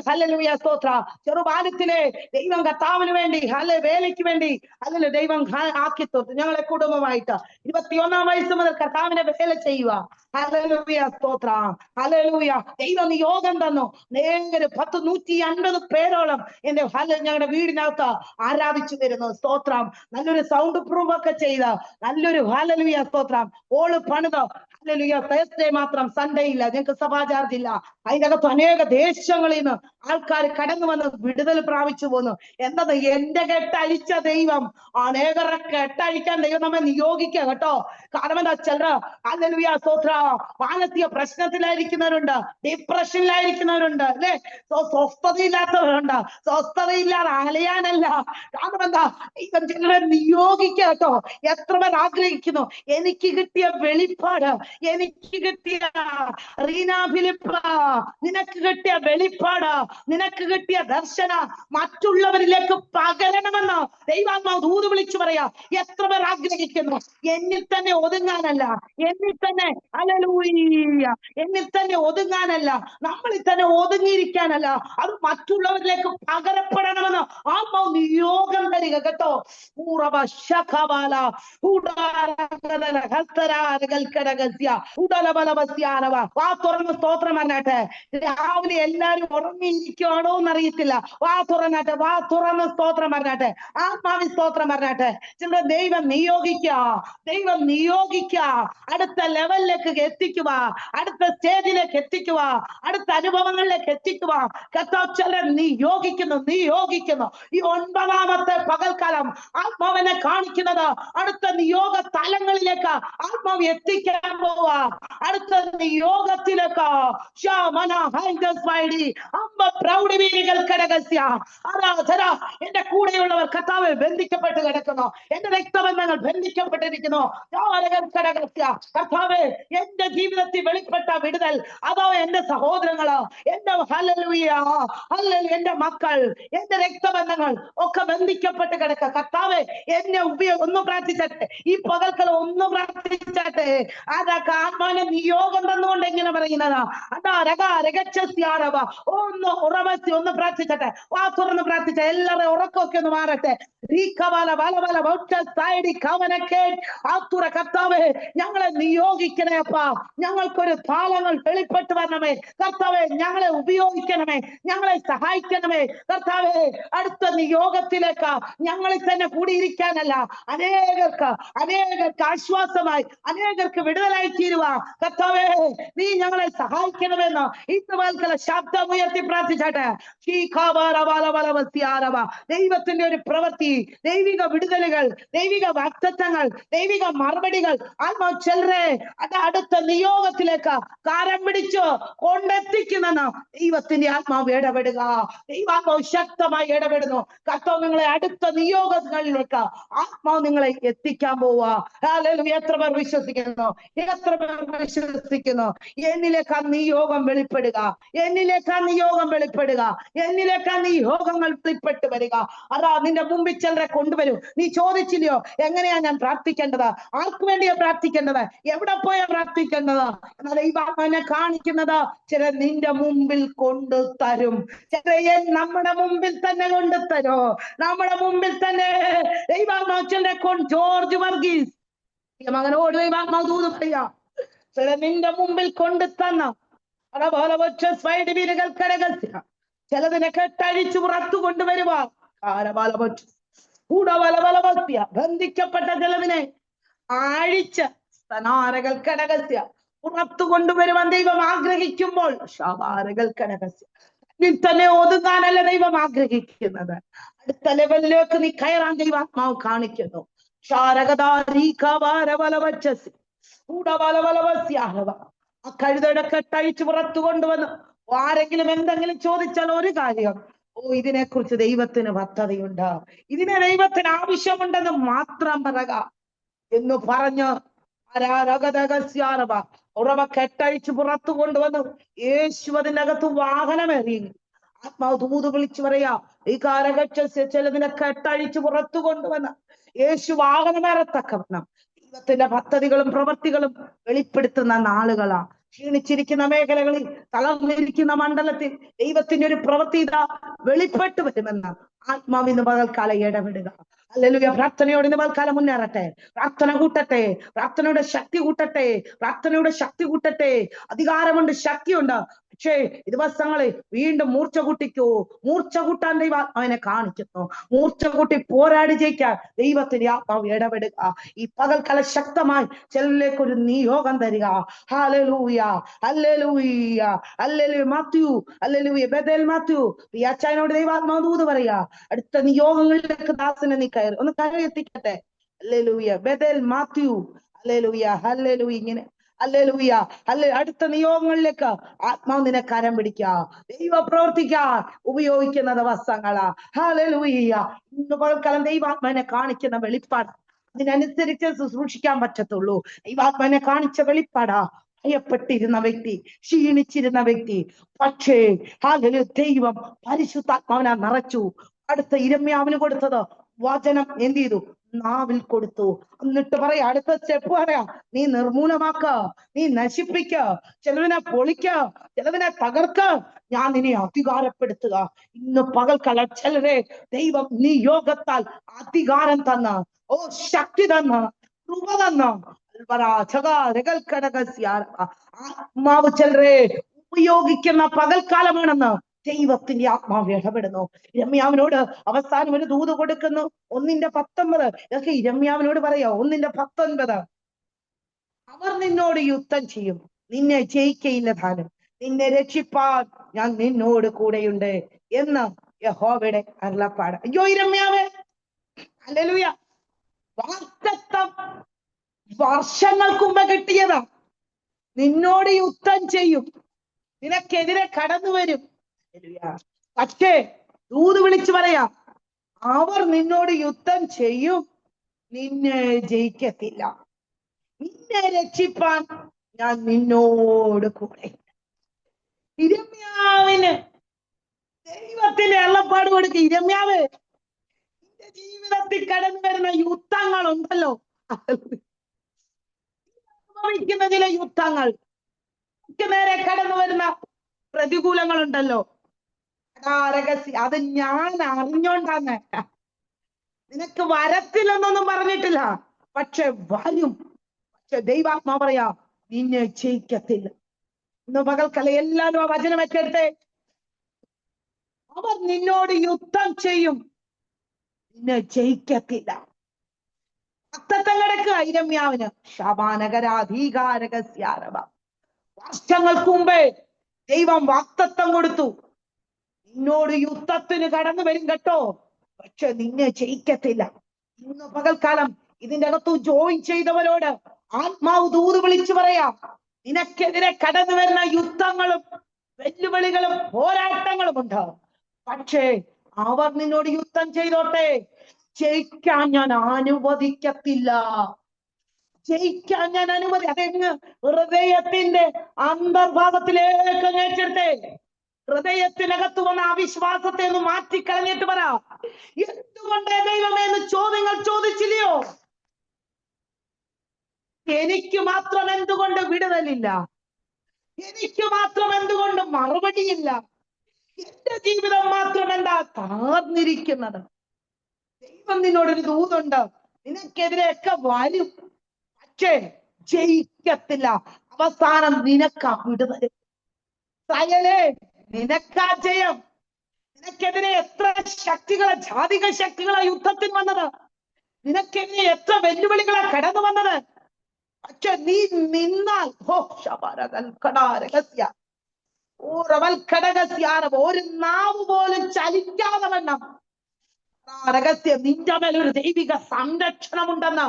S1: ഹല്ലേലൂയ സ്തോത്ര ചെറുബാല്യത്തിലെ ദൈവം കർത്താവിന് വേണ്ടി വേലയ്ക്ക് വേണ്ടി അതിൽ ദൈവം ആക്കി തൊട്ട് ഞങ്ങളെ കുടുംബമായിട്ട് 21 വയസ്സ് മുതൽ കർത്താവിനെ വേല ചെയ്യുക. ഹല്ലേലൂയ സ്തോത്ര, ഹല്ലേലൂയ. ദൈവം നിയോഗം തന്നു. നേരെ 150 പേരോളം എന്റെ ഞങ്ങളുടെ വീടിനകത്ത് ആരാധിച്ചു വരുന്നു. സ്തോത്രം. നല്ലൊരു സൗണ്ട് പ്രൂഫ് ഒക്കെ ചെയ്ത് നല്ലൊരു ഹല്ലേലൂയ സ്തോത്രം ഓള് പണിത്. ഹല്ലേലൂയ. തേഴ്സ്ഡേ മാത്രം, സൺഡേ ഇല്ല, ഞങ്ങൾക്ക് സഭാ ചാർജ് ഇല്ല. അതിനകത്ത് അനേക ദേശങ്ങളിൽ നിന്ന് ആൾക്കാർ കടന്നു വന്ന് വിടുതൽ പ്രാപിച്ചു പോന്നു. എന്നത് എന്റെ കെട്ടഴിച്ച ദൈവം അനേകരെ കെട്ടഴിക്കാൻ ദൈവം നമ്മെ നിയോഗിക്കുക കേട്ടോ. കാരണം എന്താ? ചിലർ ഹല്ലേലൂയ സ്തോത്ര മാനസിക പ്രശ്നത്തിലായിരിക്കുന്നവരുണ്ട്, ഡിപ്രഷനിലായിരിക്കുന്നവരുണ്ട്, അല്ലെ? സ്വസ്ഥതയില്ലാത്തവരുണ്ട്. സ്വസ്ഥതയില്ലാതെ അലയാനല്ല. കാരണം എന്താ? ദൈവം ചിലരെ നിയോഗിക്കുക കേട്ടോ. എത്ര പേർ ആഗ്രഹിക്കുന്നു എനിക്ക് കിട്ടിയ വെളിപ്പാട് എനിക്ക് കിട്ടിയ റീന ഫിലിപ്പ, നിനക്ക് കിട്ടിയ വെളിപ്പാട്, നിനക്ക് കിട്ടിയ ദർശന മറ്റുള്ളവരിലേക്ക് പകരണമെന്ന് ദൈവാത്മാവ് ദൂത് വിളിച്ചു പറയാ. എത്ര പേർ ആഗ്രഹിക്കുന്നു എന്നിൽ തന്നെ ഒതുങ്ങാനല്ല, എന്നിൽ തന്നെ ഹല്ലേലൂയ, എന്നിൽ തന്നെ ഒതുങ്ങാനല്ല, നമ്മളിൽ തന്നെ ഒതുങ്ങിയിരിക്കാനല്ല, അത് മറ്റുള്ളവരിലേക്ക് പകരപ്പെടണമെന്ന് ആത്മാവ് നിയോഗം തരിക കേട്ടോ. വാ തുറന്ന് സ്തോത്രം പറഞ്ഞാട്ടെ. രാവിലെ എല്ലാരും ഉറങ്ങിയിരിക്കുകയാണോ എന്നറിയത്തില്ല. വാ തുറന്നാട്ടെ, വാ തുറന്ന് സ്തോത്രം പറഞ്ഞാട്ടെ, ആത്മാവി സ്തോത്രം പറഞ്ഞാട്ടെ. ചില ദൈവം നിയോഗിക്കുക, ദൈവം നിയോഗിക്കുക, അടുത്ത ലെവലിലേക്ക് എത്തിക്കുക, അടുത്ത സ്റ്റേജിലേക്ക് എത്തിക്കുക, അടുത്ത അനുഭവങ്ങളിലേക്ക് എത്തിക്കുക. കർത്താവ് ചിലർ നിയോഗിക്കുന്നു, നിയോഗിക്കുന്നു. ഈ 9ാമത്തെ പകൽക്കാലം ആത്മാവിനെ കാണിക്കുന്നത് അടുത്ത നിയോഗ തലങ്ങളിലേക്ക് ആത്മാവ് എത്തിക്കാൻ പോവാ. അടുത്ത നിയോഗത്തിലേക്ക് എന്റെ കൂടെയുള്ളവർ കർത്താവ് ബന്ധിക്കപ്പെട്ട് കിടക്കുന്നു, എന്റെ രക്തബന്ധങ്ങൾ ബന്ധിക്കപ്പെട്ടിരിക്കുന്നു. കർത്താവ് എന്റെ ജീവിതത്തിൽ വെളിപ്പെട്ട വിടുതൽ, അതോ എന്റെ സഹോദരങ്ങളോ, എന്റെ ഹല്ലേലൂയ, എന്റെ മക്കൾ, എന്റെ രക്തബന്ധങ്ങൾ ഒക്കെ ബന്ധിക്കപ്പെട്ട് കിടക്കുക. കർത്താവ് എന്നെ ഒന്ന് പ്രാർത്ഥിച്ചട്ടെ, ഈ പകൽക്കാലം ഒന്ന് പ്രാർത്ഥിച്ചട്ടെ. അതൊക്കെ ആത്മാവിനെ നിയോഗം തന്നുകൊണ്ട് എങ്ങനെ പറയുന്നതാ? അതാ രകചസ്യാരവ ഒന്ന് ഉറവത്തി ഒന്ന് പ്രാർത്ഥിച്ചട്ടെ, വാ തുറന്ന് പ്രാർത്ഥിച്ച എല്ലാവരും ഉറക്കമൊക്കെ ഒന്ന് മാറട്ടെ. കർത്താവേ ഞങ്ങളെ നിയോഗിക്കണേ അപ്പാ, ഞങ്ങൾക്കൊരു താളങ്ങൾ വെളിപ്പെട്ട് വരണമേ കർത്താവേ, ഞങ്ങളെ ഉപയോഗിക്കണമേ, ഞങ്ങളെ സഹായിക്കണമേ കർത്താവേ. അടുത്ത നിയോഗത്തിലേക്ക് ഞങ്ങളിൽ തന്നെ കൂടിയിരിക്കാനല്ല, അനേകർക്ക് ആശ്വാസമായി, അനേകർക്ക് വിടുതലായി തീരുക കർത്താവേ. നീ ഞങ്ങളെ സഹായിക്കണമെന്ന് ഇന്ന് ശബ്ദമുയർത്തി പ്രാർത്ഥിച്ചാട്ടെ. ദൈവത്തിന്റെ ഒരു പ്രവൃത്തി, ദൈവിക വിടുതലുകൾ, ദൈവിക വാഗ്ദത്തങ്ങൾ, ദൈവിക മറുപടികൾ ആത്മാവ് ചിലരെ അത് അടുത്ത നിയോഗത്തിലേക്ക് കാരം പിടിച്ചു കൊണ്ടെത്തിക്കുമെന്ന് ദൈവത്തിന്റെ ആത്മാവ് ഇടപെടുക. ദൈവാത്മാവ് ശക്തമായി ഇടപെടുന്നു. കർത്താവ് നിങ്ങളെ അടുത്ത നിയോഗങ്ങളിലേക്ക് ആത്മാവ് നിങ്ങളെ എത്തിക്കാൻ പോവാ. ഹല്ലേലൂയ. എത്ര പേർ വിശ്വസിക്കുന്നു? എത്ര പേർ വിശ്വസിക്കുന്നു? എന്നിലേക്ക് ആ നിയോഗം വെളിപ്പെടുക, എന്നിലേക്ക് ആ നിയോഗം വെളിപ്പെടുക, എന്നിലേക്ക് ആ നിയോഗങ്ങൾ വെളിപ്പെട്ട് വരിക. അതാ നിന്റെ മുമ്പിൽ ചിലരെ കൊണ്ടുവരും. നീ ചോദിച്ചില്ലയോ എങ്ങനെയാ ഞാൻ പ്രാർത്ഥിക്കേണ്ടത്, ആർക്ക് വേണ്ടിയാ പ്രാർത്ഥിക്കേണ്ടത്, എവിടെ പോയാ പ്രാർത്ഥിക്കേണ്ടത്? എന്നാൽ ദൈവാത്മാവിനെ കാണിക്കുന്നത് ചില നിന്റെ മുമ്പിൽ കൊണ്ടു തരും, ചില നമ്മുടെ മുമ്പിൽ തന്നെ കൊണ്ടു തരോ, നമ്മുടെ മുമ്പിൽ തന്നെ. ദൈവാത്മാവ് ചിലരെ ജോർജ് വർഗീസ് മകനോട് ദൈവാത്മാവ് ദൂത് പറയാ, ചില നിന്റെ മുമ്പിൽ കൊണ്ടു തന്ന ചിലതിനെ കെട്ടഴിച്ചു പുറത്തു കൊണ്ടുവരുക. ബന്ധിക്കപ്പെട്ട ചിലതിനെ ആഴിച്ച് സ്തനാരകൾ കടകസ്യ പുറത്തു കൊണ്ടുവരുവാൻ ദൈവം ആഗ്രഹിക്കുമ്പോൾ തന്നെ ഒതുങ്ങാനല്ല ദൈവം ആഗ്രഹിക്കുന്നത്, അടുത്ത ലെവലിലേക്ക് നീ കയറാൻ ദൈവാത്മാവ് കാണിക്കുന്നു. ആ കഴുതയുടെ കെട്ടഴിച്ച് പുറത്തു കൊണ്ടുവന്ന് ആരെങ്കിലും എന്തെങ്കിലും ചോദിച്ചാൽ ഒരു കാര്യം, ഇതിനെക്കുറിച്ച് ദൈവത്തിന് പദ്ധതിയുണ്ട്, ഇതിനെ ദൈവത്തിന് ആവശ്യമുണ്ടെന്ന് മാത്രം പറയുക എന്ന് പറഞ്ഞ് ഉറവ കെട്ടഴിച്ച് പുറത്തു കൊണ്ടുവന്നു. യേശു അതിനകത്ത് വാഹനമേറി. ആത്മാവ് ദൂത് വിളിച്ചു പറയാ, ഈ കാലഘട്ട ചിലതിനെ കെട്ടഴിച്ച് പുറത്തു കൊണ്ടുവന്ന് യേശു വാഹനമേറത്തക്കവണ്ണം ദൈവത്തിന്റെ പദ്ധതികളും പ്രവൃത്തികളും വെളിപ്പെടുത്തുന്ന നാളുകളാ. ക്ഷീണിച്ചിരിക്കുന്ന മേഖലകളിൽ, തളർന്നിരിക്കുന്ന മണ്ഡലത്തിൽ ദൈവത്തിന്റെ ഒരു പ്രവൃത്തി ഇതാ വെളിപ്പെട്ടു വരുമെന്ന് ആത്മാവിന് പകൽക്കാലം ഇടപെടുക. ഹല്ലേലൂയ. പ്രാർത്ഥനയോട് ഇന്ന് പകൽക്കാലം മുന്നേറട്ടെ, പ്രാർത്ഥന കൂട്ടട്ടെ, പ്രാർത്ഥനയുടെ ശക്തി കൂട്ടട്ടെ, പ്രാർത്ഥനയുടെ ശക്തി കൂട്ടട്ടെ. അധികാരമുണ്ട്, ശക്തിയുണ്ട്. പക്ഷേ ഈ ദിവസങ്ങളെ വീണ്ടും മൂർച്ച കൂട്ടിക്കോ, മൂർച്ച കൂട്ടാൻ ദൈവം അവനെ കാണിക്കുന്നു. മൂർച്ച കൂട്ടി പോരാടി ജയിക്കാൻ ദൈവത്തിന്റെ ആത്മാവ് ഇടപെടുക. ഈ പകൽക്കാലം ശക്തമായി ചിലരിലേക്ക് ഒരു നിയോഗം തരിക. Hallelujah, hallelujah, hallelujah. Mathew, hallelujah. ബദൽ മാത്യു ഈ അച്ചായനോട് ദൈവാത്മാവ് ദൂത് പറയാ, അടുത്ത നിയോഗങ്ങളിലേക്ക് ദാസനെ നീ കയറി ഒന്ന് കയറി എത്തിക്കട്ടെ. ഹല്ലേലൂയ. ബദൽ മാത്യു, ഹല്ലേലൂയ, ഹല്ലേലൂയ. ഇങ്ങനെ ഹല്ലേലൂയ, അടുത്ത നിയോഗങ്ങളിലേക്ക് ആത്മാവ് നിന്നെ കരം പിടിക്കുക, ദൈവ പ്രവർത്തിക്കാൻ ഉപയോഗിക്കുന്ന ദിവസങ്ങളാ. ഹല്ലേലൂയ. ഇന്ന് പകൽക്കാലം ദൈവാത്മാവിനെ കാണിക്കുന്ന വെളിപ്പാട് അതിനനുസരിച്ച് ശുശ്രൂഷിക്കാൻ പറ്റത്തുള്ളൂ. ദൈവാത്മാവിനെ കാണിച്ച വെളിപ്പാടാ. ഭയപ്പെട്ടിരുന്ന വ്യക്തി, ക്ഷീണിച്ചിരുന്ന വ്യക്തി, പക്ഷേ ഹല്ലേലൂയ, ദൈവം പരിശുദ്ധാത്മാവിനെ നിറച്ചു. അടുത്ത ഇരമ്യാവിന് കൊടുത്തത് വചനം എന്ത് ചെയ്തു? നാവിൽ കൊടുത്തു. എന്നിട്ട് പറയാ, അടുത്ത സ്റ്റെപ്പ് പറയാ, നീ നിർമൂലമാക്ക, നീ നശിപ്പിക്ക, ചിലതിനെ പൊളിക്ക, ചിലതിനെ തകർക്ക, ഞാൻ നിന്നെ അധികാരപ്പെടുത്തുക. ഇന്ന് പകൽക്കാലം ചിലരെ ദൈവം നിയോഗത്താൽ അധികാരം തന്ന, ഓ ശക്തി തന്ന, കൃപ തന്ന, ആത്മാവ് ചിലരെ ഉപയോഗിക്കുന്ന പകൽക്കാലമാണെന്ന് ദൈവത്തിന്റെ ആത്മാവ് ഇടപെടുന്നു. ഇരമ്യാവിനോട് അവസാനം ഒരു ദൂത് കൊടുക്കുന്നു, 1:19. ഇതൊക്കെ ഇരമ്യാവിനോട് പറയാ, 1:19. അവർ നിന്നോട് യുദ്ധം ചെയ്യും, നിന്നെ ജയിക്കയില്ല താനും, നിന്നെ രക്ഷിപ്പാൻ ഞാൻ നിന്നോട് കൂടെയുണ്ട് എന്ന് യഹോവയുടെ അരുളപ്പാട്. അയ്യോ ഇരമ്യാവേ, ഹല്ലേലൂയ, വാഗ്ദത്തം വർഷങ്ങൾക്ക് മുമ്പ് കിട്ടിയതാ. നിന്നോട് യുദ്ധം ചെയ്യും, നിനക്കെതിരെ കടന്നു വരും. പക്ഷേ ദൂത് വിളിച്ചു പറയാ, അവർ നിന്നോട് യുദ്ധം ചെയ്യും, നിന്നെ ജയിക്കത്തില്ല, നിന്നെ രക്ഷിപ്പാൻ ഞാൻ നിന്നോട് കൂടെ. ഇരമ്യാവിന് ദൈവത്തിന്റെ അരുളപ്പാട് കൊടുക്കുക, ഇരമ്യാവ്, നിന്റെ ജീവിതത്തിൽ കടന്നു വരുന്ന യുദ്ധങ്ങളുണ്ടല്ലോ, അനുഭവിക്കുന്ന ചില യുദ്ധങ്ങൾ, നേരെ കടന്നു വരുന്ന പ്രതികൂലങ്ങളുണ്ടല്ലോ, രഹസ്യം, അത് ഞാൻ അറിഞ്ഞോണ്ടാന്ന്. നിനക്ക് വരത്തില്ലെന്നൊന്നും പറഞ്ഞിട്ടില്ല, പക്ഷെ വരും. പക്ഷെ ദൈവാത്മാ പറയാ, നിന്നെ ജയിക്കത്തില്ല. ഇന്ന് പകൽക്കല എല്ലാവരും ആ വചനം വെച്ചെടുത്തേ. അവർ നിന്നോട് യുദ്ധം ചെയ്യും, നിന്നെ ജയിക്കത്തില്ല. വാഗ്ദത്തം കിടക്കുക ഇരമ്യാവിന്. ശബാനകരാധീകാരകസ്യാരവ, വർഷങ്ങൾക്ക് മുമ്പേ ദൈവം വാഗ്ദത്തം കൊടുത്തു, നിന്നോട് യുദ്ധത്തിന് കടന്നു വരും കേട്ടോ, പക്ഷെ നിന്നെ ജയിക്കത്തില്ല. ഇന്ന് പകൽക്കാലം ഇതിന്റെ അകത്ത് ജോയിൻ ചെയ്തവരോട് ആത്മാവ് ദൂത് വിളിച്ചു പറയാ, നിനക്കെതിരെ കടന്നു വരുന്ന യുദ്ധങ്ങളും വെല്ലുവിളികളും പോരാട്ടങ്ങളും ഉണ്ട്, പക്ഷേ അവർ നിന്നോട് യുദ്ധം ചെയ്തോട്ടെ, ജയിക്കാൻ ഞാൻ അനുവദിക്കത്തില്ല, ജയിക്കാൻ ഞാൻ അതെങ്ങ് ഹൃദയത്തിന്റെ അന്തർഭാഗത്തിലേക്ക് നേച്ചെടുത്തേ. ഹൃദയത്തിനകത്ത് വന്ന അവിശ്വാസത്തെ ഒന്ന് മാറ്റിക്കളഞ്ഞിട്ട് പറ, എന്തുകൊണ്ട് ദൈവമേ എന്ന് ചോദ്യങ്ങൾ ചോദിച്ചില്ലയോ? എനിക്ക് മാത്രം എന്തുകൊണ്ട് വിടുതലില്ല? എനിക്ക് മാത്രം എന്തുകൊണ്ട് മറുപടിയില്ല? എന്റെ ജീവിതം മാത്രം എന്താ താർന്നിരിക്കുന്നത്? ദൈവം നിന്നോടൊരു ദൂതുണ്ട്, നിനക്കെതിരെയൊക്കെ വരും, പക്ഷേ ജയിക്കത്തില്ല. അവസാനം നിനക്കാ വിടുതൽ. സയലേ, നിനക്കാ ജയം. നിനക്കെതിരെ എത്ര ശക്തികളെ, ജാതിക ശക്തികളെ യുദ്ധത്തിൽ വന്നത്, നിനക്കെതിരെ എത്ര വെല്ലുവിളികളെ കടന്നു വന്നത്, പക്ഷെ നീ നിന്നാൽ ഒരു നാവ് പോലും ചലിക്കാതെ വണ്ണം രഹസ്യം നിന്റെ മേലൊരു ദൈവിക സംരക്ഷണമുണ്ടെന്ന്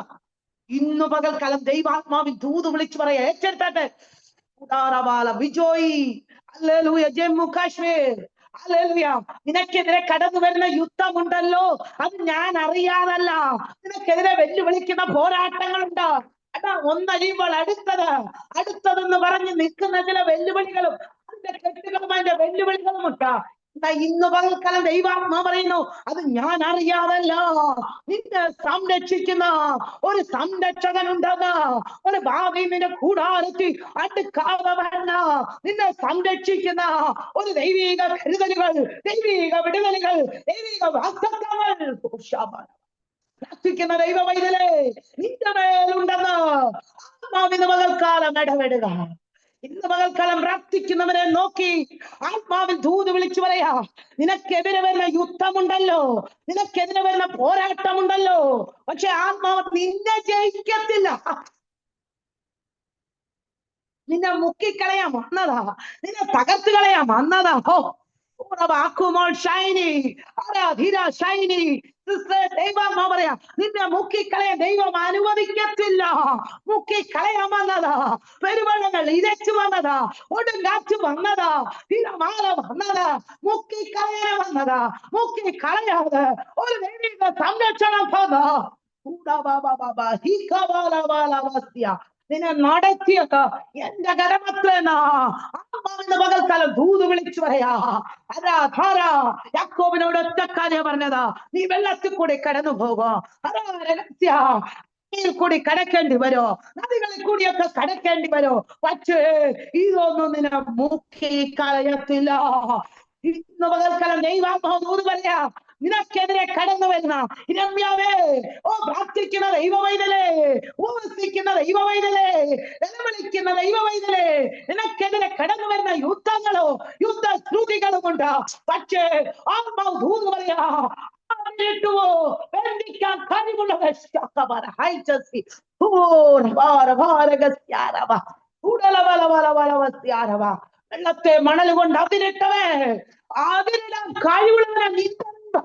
S1: ഇന്നു പകൽക്കാലം ദൈവാത്മാവിൻ ദൂത് വിളിച്ചു പറയാ. ഏറ്റെടുത്തട്ടെ. Vijoy, hallelujah, Jammu Kashmir, hallelujah. നിനക്കെതിരെ കടന്നു വരുന്ന യുദ്ധമുണ്ടല്ലോ, അത് ഞാൻ അറിയാതല്ല. നിനക്കെതിരെ വെല്ലുവിളിക്കുന്ന പോരാട്ടങ്ങളുണ്ട്. അതാ ഒന്നഴിയുമ്പോൾ അടുത്തതെന്ന് പറഞ്ഞ് നിൽക്കുന്ന ചില വെല്ലുവിളികളും അതിന്റെ കെട്ടുകളും അതിന്റെ വെല്ലുവിളികളും ഉണ്ട്. ഇന്ന് പകൽക്കാലം ദൈവാത്മാ പറയുന്നു, അത് ഞാൻ അറിയാതല്ല. നിന്നെ സംരക്ഷിക്കുന്ന ഒരു സംരക്ഷകനുണ്ടെന്ന്, ഒരു ഭാവി നിന്റെ കൂടാരത്തിൽ അടുക്കാതെ വന്ന നിന്നെ സംരക്ഷിക്കുന്ന ഒരു ദൈവിക കരുതലുകൾ, ദൈവിക വിടുതലുകൾ, ദൈവിക വാഗ്ദത്തങ്ങൾ പ്രാർത്ഥിക്കുന്ന ദൈവ വൈതലേ നിന്റെ മേലുണ്ടെന്ന് ആത്മാവിന് പകൽക്കാലം ഇടപെടുക. ഇന്ന് പകൽക്കാലം പ്രാർത്ഥിക്കുന്നവരെ നോക്കി ആത്മാവിൽ ദൂത് വിളിച്ചു പറയാ, നിനക്കെതിരെ വരുന്ന യുദ്ധമുണ്ടല്ലോ, നിനക്കെതിരെ വരുന്ന പോരാട്ടമുണ്ടല്ലോ, പക്ഷെ ആത്മാവ് നിന്നെ ജയിക്കത്തില്ല. നിന്നെ മുക്കിക്കളയാൻ വന്നതാ, നിന്നെ തകർത്ത് കളയാൻ വന്നതാ. ദൈവം പറയാ, നിന്നെ മുക്കിക്കളയാൻ ദൈവം അനുവദിക്കത്തില്ല. മുക്കിക്കളയാൻ വന്നതാ, പെരുവെള്ളങ്ങൾ ഇരച്ചു വന്നതാ, കൊടുങ്കാറ്റ് വന്നതാ, തിരമാല വന്നതാ, മുക്കിക്കളയാൻ വന്നതാ. മുക്കിക്കളയാതെ ഒരു ദൈവിക സംരക്ഷണം വന്നോ. നിന്നെ നടത്തിയത് എന്റെ കരമത്രേനാ. ആത്മാവിന്റെ പകൽക്കാലം ദൂത് വിളിച്ചു പറയാ. യാക്കോബിനോട് ഒറ്റക്കാര്യം പറഞ്ഞതാ, നീ വെള്ളത്തിൽ കൂടി കടന്നു പോകോ. രഹസ്യ കൂടി കടക്കേണ്ടി വരോ, നദികളിൽ കൂടിയൊക്കെ കടക്കേണ്ടി വരോ, പക്ഷേ ഇതൊന്നും നിന്നെ മുക്കി കളയത്തില്ല. ഇന്ന് പകൽക്കാലം ദൈവാത്മാവ് പറയാ, നിനക്കെതിരെ കടന്നു വരുന്ന ഇരമ്യാവേ, പ്രാർത്ഥിക്കുന്ന ദൈവവൈതലേ, ഉപവസിക്കുന്ന ദൈവവൈതലേ, നിലവിളിക്കുന്ന ദൈവവൈതലേ, നിനക്കെതിരെ കടന്നു വരുന്ന യുദ്ധങ്ങളോ യുദ്ധ ശ്രുതികളും ഉണ്ട്. പക്ഷേ ആത്മാവ് ദൂത് പറയാ, ബന്ധിക്കാൻ കഴിവുള്ള വെള്ളത്തെ മണൽ കൊണ്ട് അതിരിട്ടവേ, അതിരിടാൻ കഴിവുള്ളവനെ നീന്തോ.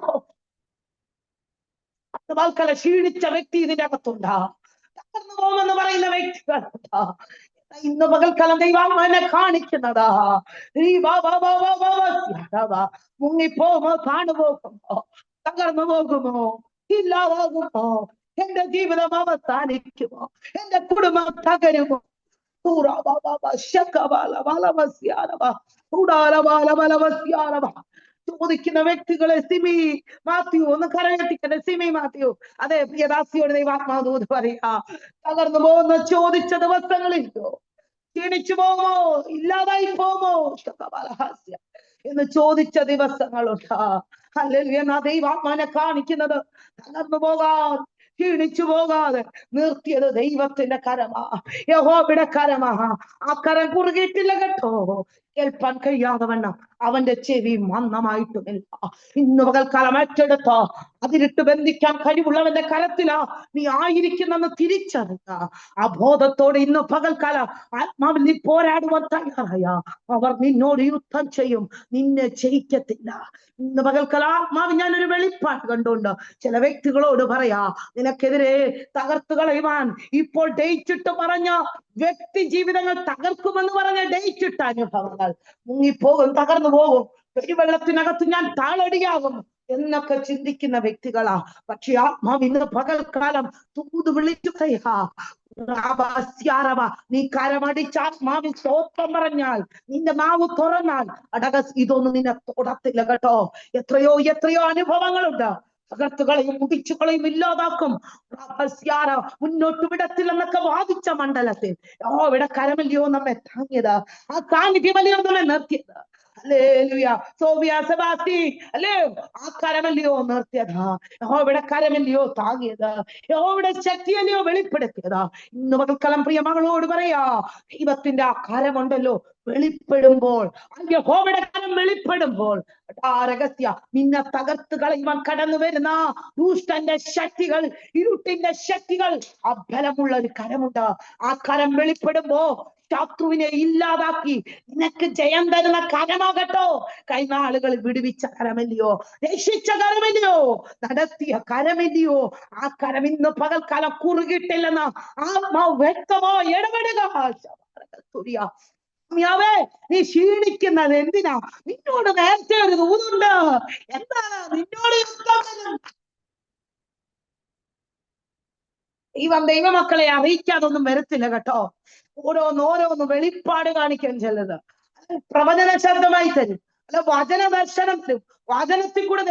S1: വാൽക്കല ക്ഷീണിച്ച വ്യക്തി ഇതിന്റെ അകത്തുണ്ടാ, തകർന്നു പോകുമെന്ന് പറയുന്ന വ്യക്തികളുണ്ടാ. ഇന്ന് പകൽക്കാലം ദൈവാത്മാവിനെ കാണിക്കുന്നതാ. മുങ്ങിപ്പോകുമോ, താണുപോകുമോ, തകർന്നു പോകുമോ, ഇല്ലാതാകുമോ, എന്റെ ജീവിതം അവസാനിക്കുമോ, എന്റെ കുടുംബം തകരുമോ. ചോദിക്കുന്ന വ്യക്തികളെ സിമി മാത്യു ഒന്ന് കരകെട്ടിക്കട്ടെ. സിമി മാത്യു, അതെ പ്രിയദാസിയോട് ദൈവാത്മാദൂത് പറയാ, തകർന്നു പോകുന്ന ചോദിച്ച ദിവസങ്ങളില്ലോ, ക്ഷീണിച്ചു പോമോ, ഇല്ലാതായി പോമോ എന്ന് ചോദിച്ച ദിവസങ്ങളുണ്ടാ. അല്ലെങ്കിൽ ദൈവാത്മാനെ കാണിക്കുന്നത് തകർന്നു പോകാൻ, ക്ഷീണിച്ചു പോകാതെ നിർത്തിയത് ദൈവത്തിന്റെ കരമാ, യഹോവയുടെ കരമാ. ആ കരം കുറുകിയിട്ടില്ല കേട്ടോ, കേൾപ്പാൻ കഴിയാതെ വണ്ണം അവന്റെ ചെവി മന്ദമായിട്ടുമില്ല. ഇന്ന് പകൽക്കാലം ഏറ്റെടുത്തോ, അതിലിട്ട് ബന്ധിക്കാൻ കഴിവുള്ളവന്റെ കരത്തിലാ നീ ആയിരിക്കുന്നെന്ന് തിരിച്ചറിഞ്ഞ ആ ബോധത്തോടെ ഇന്ന് പകൽക്കാലം ആത്മാവിൽ നീ പോരാടുവാൻ തയ്യാറായ അവർ നിന്നോട് യുദ്ധം ചെയ്യും, നിന്നെ ജയിക്കത്തില്ല. ഇന്ന് പകൽക്കാലം ആത്മാവ് ഞാനൊരു വെളിപ്പാട് കണ്ടുകൊണ്ട് ചില വ്യക്തികളോട് പറയാ, നിനക്കെതിരെ തകർത്ത് കളയുവാൻ ഇപ്പോൾ ഡേറ്റിട്ട് പറഞ്ഞ വ്യക്തി ജീവിതങ്ങൾ തകർക്കുമെന്ന് പറഞ്ഞ ഡേറ്റിട്ട അനുഭവങ്ങൾ മുങ്ങിപ്പോകും, തകർന്നു പോകും, പെരുവെള്ളത്തിനകത്ത് ഞാൻ താളടിയാകും എന്നൊക്കെ ചിന്തിക്കുന്ന വ്യക്തികളാ. പക്ഷെ ആത്മാവ് ഇന്ന് പകൽക്കാലം തൂത് വിളിച്ചു പറയാ, നീ കരമടിച്ച് ആത്മാവിൽ സ്തോത്രം പറഞ്ഞാൽ, നിന്റെ നാവ് തുറന്നാൽ ഇതൊന്നും നിന്നെ തൊടത്തില്ല കേട്ടോ. എത്രയോ എത്രയോ അനുഭവങ്ങളുണ്ട്. തകർത്തുകളെയും മുടിച്ചുകളെയും ഇല്ലാതാക്കും, മുന്നോട്ട് വിടത്തില്ലെന്നൊക്കെ വാദിച്ച മണ്ഡലത്തിൽ ഇവിടെ കരമല്ലയോ നമ്മെ താങ്ങിയത്, ആ സാന്നിധ്യമല്ലയോ നമ്മെ നിർത്തിയത്. ഹല്ലേലൂയ. സോഫിയ സെബാസ്റ്റി അല്ലേ, ആ കരമല്ലയോ നിർത്തിയതാ, യഹോവയുടെ കരമല്ലയോ താങ്ങിയത്, യഹോവയുടെ ശക്തിയല്ലയോ വെളിപ്പെടുത്തിയതാ. ഇന്ന് പകൽക്കാലം പ്രിയ മകളോട് പറയാ, ദൈവത്തിന്റെ ആ കരമുണ്ടല്ലോ വെളിപ്പെടുമ്പോൾ, യഹോവയുടെ കരം വെളിപ്പെടുമ്പോൾ രഹസ്യ നിന്നെ തകർത്ത് കളയുവാൻ കടന്നു വരുന്ന ദുഷ്ടന്റെ ശക്തികൾ, ഇരുട്ടിന്റെ ശക്തികൾ, ആ ബലമുള്ള ഒരു കരമുണ്ട്. ആ കരം വെളിപ്പെടുമ്പോ ശത്രുവിനെ ഇല്ലാതാക്കി നിനക്ക് ജയം തരുന്ന കരമാകട്ടോ. കഴിഞ്ഞ ആളുകൾ വിടുവിച്ച കരമല്ലയോ, രക്ഷിച്ച കരമല്ലയോ, നടത്തിയ കരമല്ലയോ. ആ കരം ഇന്ന് പകൽക്കാലം കുറുകിട്ടില്ലെന്ന് ആത്മാവ് വ്യക്തമോ ഇടപെടുക. നീ ക്ഷീണിക്കുന്നത് എന്തിനാ? നിന്നോട് നേരത്തെ ഒരു ദൂതുണ്ട്. എന്താ നിന്നോട് ദൈവമക്കളെ അറിയിക്കാതൊന്നും വരത്തില്ല കേട്ടോ. ഓരോന്നോരോന്ന് വെളിപ്പാട് കാണിക്കാൻ ചിലത് പ്രവചന ശബ്ദമായി തരും, അല്ല വചന ദർശനം തരും, വചനത്തിൽ കൂടെ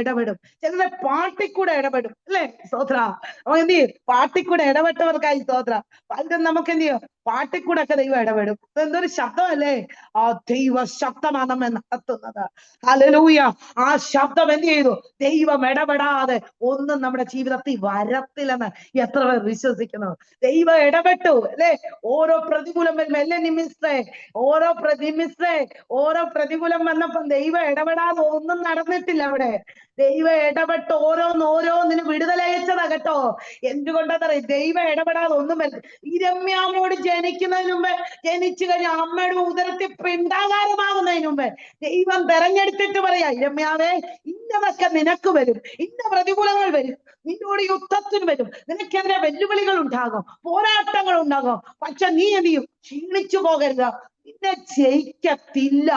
S1: ഇടപെടും, ചിലത് പാട്ടിൽ കൂടെ ഇടപെടും. അല്ലേ സ്തോത്ര? നമുക്ക് എന്ത് ചെയ്യും? പാട്ടിൽ കൂടെ ഇടപെട്ടവർക്കായി സ്തോത്ര. പലരും നമുക്ക് എന്ത് ചെയ്യും? പാട്ടിൽ കൂടെ ഒക്കെ ദൈവം ഇടപെടും. എന്തൊരു ശബ്ദമല്ലേ! ആ ദൈവ ശബ്ദമാണ് നമ്മെ നടത്തുന്നത്. ഹല്ലേലൂയ. ആ ശബ്ദം എന്ത് ചെയ്തു? ദൈവം ഇടപെടാതെ ഒന്നും നമ്മുടെ ജീവിതത്തിൽ വരത്തില്ലെന്ന് എത്ര പേർ വിശ്വസിക്കുന്നു? ദൈവം ഇടപെട്ടു അല്ലേ? ഓരോ പ്രതികൂലം വരുമ്പോ അല്ലേ നിമിഷേ, ഓരോ പ്രതികൂലം വന്നപ്പം ദൈവം ഇടപെടാതെ ഒന്നും നടന്നിട്ടില്ല. അവിടെ ദൈവം ഇടപെട്ട് ഓരോന്നിന് വിടുതലയച്ചതാ കേട്ടോ. എന്തുകൊണ്ടെന്നറിയാം? ദൈവം ഇടപെടാതെ ഒന്നും വരും. ഈ രമ്യാമോട് ജനിക്കുന്നതിന് മുമ്പേ, ജനിച്ചു കഴിഞ്ഞ അമ്മയുടെ ഉദരത്തിൽ പിണ്ടാകാരമാകുന്നതിന് മുമ്പേ ദൈവം തെരഞ്ഞെടുത്തിട്ട് പറയാ, രമ്യാവേ ഇന്നതൊക്കെ നിനക്ക് വരും, ഇന്ന പ്രതികൂലങ്ങൾ വരും, നിന്നോട് യുദ്ധത്തിന് വരും, നിനക്കെതിരെ വെല്ലുവിളികൾ ഉണ്ടാകും, പോരാട്ടങ്ങൾ ഉണ്ടാകും. പക്ഷെ നീ എന്ത് ചെയ്യും? ക്ഷീണിച്ചു പോകരുത്. നിന്നെ ജയിക്കത്തില്ല.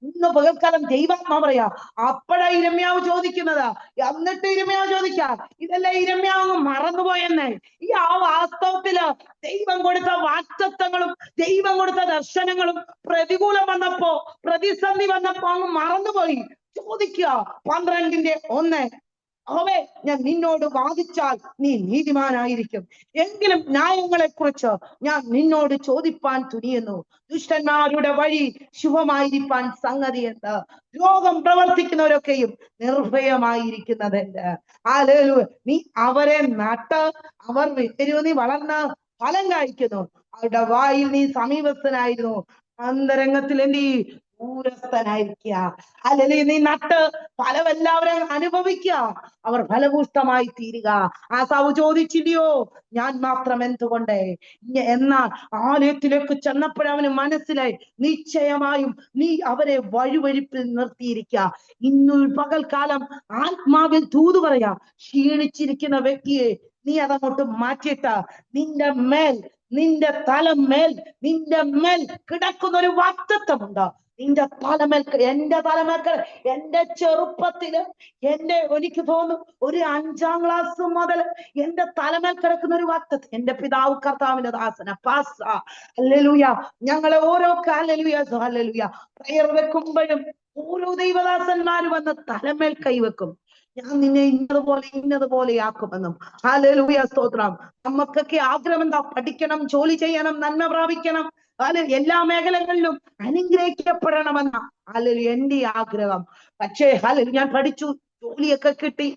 S1: ഇന്ന് പകൽക്കാലം ദൈവാത്മാ പറയാ. അപ്പോഴാ ഇരമ്യാവ് ചോദിക്കുന്നത്. എന്നിട്ട് ഇരമ്യാവ് ചോദിക്കാം, ഇതല്ലേ ഇരമ്യാവ് മറന്നുപോയെന്ന്. വാസ്തവത്തില് ദൈവം കൊടുത്ത വാക്തത്വങ്ങളും ദൈവം കൊടുത്ത ദർശനങ്ങളും പ്രതികൂലം വന്നപ്പോ, പ്രതിസന്ധി വന്നപ്പോ അങ്ങ് മറന്നുപോയി. ചോദിക്കുക 12:1, അവേ ഞാൻ നിന്നോട് വാദിച്ചാൽ നീ നീതിമാനായിരിക്കും, എങ്കിലും ന്യായങ്ങളെ കുറിച്ച് ഞാൻ നിന്നോട് ചോദിപ്പാൻ തുനിയുന്നു. ദുഷ്ടന്മാരുടെ വഴി ശുഭമായിരിക്കാൻ സംഗതി എന്ത്? രോഗം പ്രവർത്തിക്കുന്നവരൊക്കെയും നിർഭയമായിരിക്കുന്നതെന്ത്? ഹല്ലേലൂയ. നീ അവരെ നട്ട് അവർ നീ വളർന്ന് ഫലം കഴിക്കുന്നു. അവരുടെ വായിൽ നീ സമീപസ്ഥനായിരുന്നു, അന്തരംഗത്തിൽ നീ ദൂരസ്ഥനായിരിക്കുക. അല്ലെങ്കിൽ നീ നട്ട് ഫലം എല്ലാവരും അനുഭവിക്കുക, അവർ ഫലപുഷ്ടമായി തീരുക. ആസാവ് ചോദിച്ചില്ലയോ, ഞാൻ മാത്രം എന്തുകൊണ്ട്? എന്നാൽ ആലയത്തിലേക്ക് ചെന്നപ്പോഴവന് മനസ്സിലായി, നിശ്ചയമായും നീ അവരെ വഴിവഴിപ്പിൽ നിർത്തിയിരിക്കുക. ഇന്നു പകൽക്കാലം ആത്മാവിൽ തൂതു പറയാ, ക്ഷീണിച്ചിരിക്കുന്ന വ്യക്തിയെ നീ അതങ്ങോട്ട് മാറ്റിയിട്ട് നിന്റെ തലമേൽ കിടക്കുന്ന ഒരു വാക്തത്വമുണ്ട്. നിന്റെ തലമേൽ, എന്റെ തലമേൽ, എന്റെ ചെറുപ്പത്തില് എനിക്ക് തോന്നുന്നു ഒരു 5ാം ക്ലാസ് മുതൽ എന്റെ തലമേൽ കിടക്കുന്ന ഒരു വാക്തത്വം. എന്റെ പിതാവ് കർത്താവിന്റെ ദാസന പാസ. ഹല്ലേലൂയ. ഞങ്ങളെ ഓരോ ഹല്ലേലൂയ പ്രയർ വെക്കുമ്പോഴും ഓരോ ദൈവദാസന്മാര് വന്ന് തലമേൽ കൈവെക്കും. ഞാൻ നിന്നെ ഇന്നതുപോലെ ആക്കുമെന്നും. ഹല്ലേലൂയ, സ്തോത്രം. നമുക്കൊക്കെ ആഗ്രഹം എന്താ? പഠിക്കണം, ജോലി ചെയ്യണം, നന്മ പ്രാപിക്കണം, എല്ലാ മേഖലകളിലും അനുഗ്രഹിക്കപ്പെടണമെന്ന എന്റെ ആഗ്രഹം. പക്ഷേ ഞാൻ പഠിച്ചു, ജോലിയൊക്കെ കിട്ടി,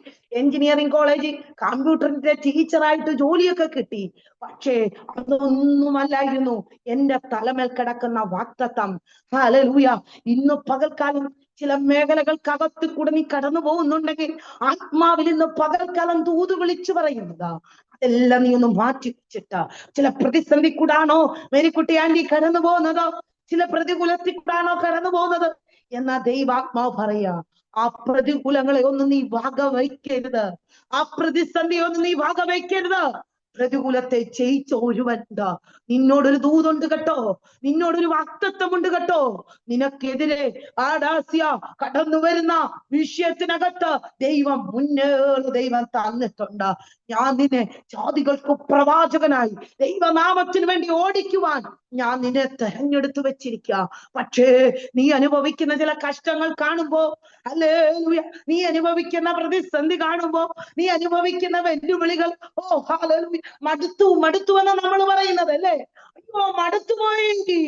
S1: എഞ്ചിനീയറിംഗ് കോളേജിൽ കമ്പ്യൂട്ടറിന്റെ ടീച്ചറായിട്ട് ജോലിയൊക്കെ കിട്ടി. പക്ഷേ അതൊന്നുമല്ലായിരുന്നു എന്റെ തലമേൽ കിടക്കുന്ന വാക്തത്വം. ഹല്ലേലൂയ. ഇന്ന് പകൽക്കാലം ചില മേഖലകൾക്കകത്ത് കൂടെ നീ കടന്നു പോകുന്നുണ്ടെങ്കിൽ ആത്മാവിൽ ഇന്ന് പകൽക്കാലം തൂത് വിളിച്ചു പറയുന്നതാ. അതെല്ലാം നീ ഒന്ന് മാറ്റി വെച്ചിട്ട്, ചില പ്രതിസന്ധി കൂടാണോ മേരിക്കുട്ടി ആന്റി കടന്നു പോകുന്നത്? ചില പ്രതികൂലത്തിൽ കൂടാണോ കടന്നു പോകുന്നത്? എന്നാ ദൈവാത്മാവ് പറയാ, ആ പ്രതികൂലങ്ങളെ ഒന്നും നീ വകവയ്ക്കരുത്, ആ പ്രതിസന്ധിയെ ഒന്നും നീ വകവയ്ക്കരുത്. പ്രതികൂലത്തെ ജയിച്ച ഒരുവനുണ്ട്. നിന്നോടൊരു ദൂതുണ്ട് കേട്ടോ, നിന്നോടൊരു വാക്തത്വമുണ്ട് കേട്ടോ. നിനക്കെതിരെ കടന്നു വരുന്ന വിഷയത്തിനകത്ത് ദൈവം തന്നിട്ടുണ്ട്. ഞാൻ നിന്നെ ജാതികൾക്ക് പ്രവാചകനായി ദൈവനാമത്തിന് വേണ്ടി ഓടിക്കുവാൻ ഞാൻ നിന്നെ തെരഞ്ഞെടുത്തു വെച്ചിരിക്കുക. പക്ഷേ നീ അനുഭവിക്കുന്ന ചില കഷ്ടങ്ങൾ കാണുമ്പോ, ഹല്ലേലൂയ, നീ അനുഭവിക്കുന്ന പ്രതിസന്ധി കാണുമ്പോ, നീ അനുഭവിക്കുന്ന വെല്ലുവിളികൾ, ഹല്ലേലൂയ, മടുത്തു എന്ന് നമ്മൾ പറയുന്നത് അല്ലേ? അയ്യോ മടുത്തുപോയെങ്കിൽ,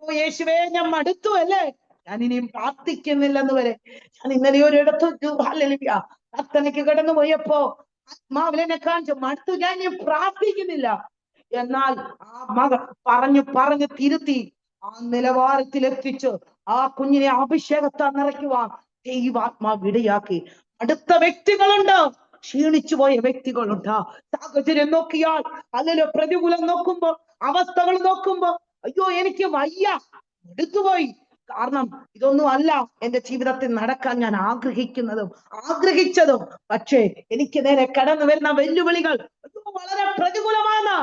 S1: യേശുവേ ഞാൻ മടുത്തു അല്ലേ, ഞാൻ ഇനിയും പ്രാർത്ഥിക്കുന്നില്ലെന്ന് വരെ. ഞാൻ ഇന്നലെ ഒരിടത്ത് ഹല്ലേലൂയ പ്രാർത്ഥനയ്ക്ക് കടന്നു പോയപ്പോ ആത്മാവിലെന്നെ കാണിച്ചു, മടുത്തു, ഞാൻ ഇനി പ്രാർത്ഥിക്കുന്നില്ല. എന്നാൽ ആ മകൾ പറഞ്ഞു തിരുത്തി ആ നിലവാരത്തിൽ എത്തിച്ച് ആ കുഞ്ഞിനെ അഭിഷേകത്താൽ നിറയ്ക്കുവാൻ ദൈവാത്മാവ് ഇടയാക്കി. അടുത്ത വ്യക്തികളുണ്ട്, ക്ഷീണിച്ചു പോയ വ്യക്തികളുണ്ട്. സാഹചര്യം നോക്കിയാൽ, അല്ലെങ്കിൽ പ്രതികൂലം നോക്കുമ്പോ, അവസ്ഥകൾ നോക്കുമ്പോ, അയ്യോ എനിക്ക് വയ്യ, എടുത്തുപോയി. കാരണം ഇതൊന്നും അല്ല എന്റെ ജീവിതത്തിൽ നടക്കാൻ ഞാൻ ആഗ്രഹിച്ചതും. പക്ഷേ എനിക്ക് നേരെ കടന്നു വരുന്ന വെല്ലുവിളികൾ വളരെ പ്രതികൂലമാണ്.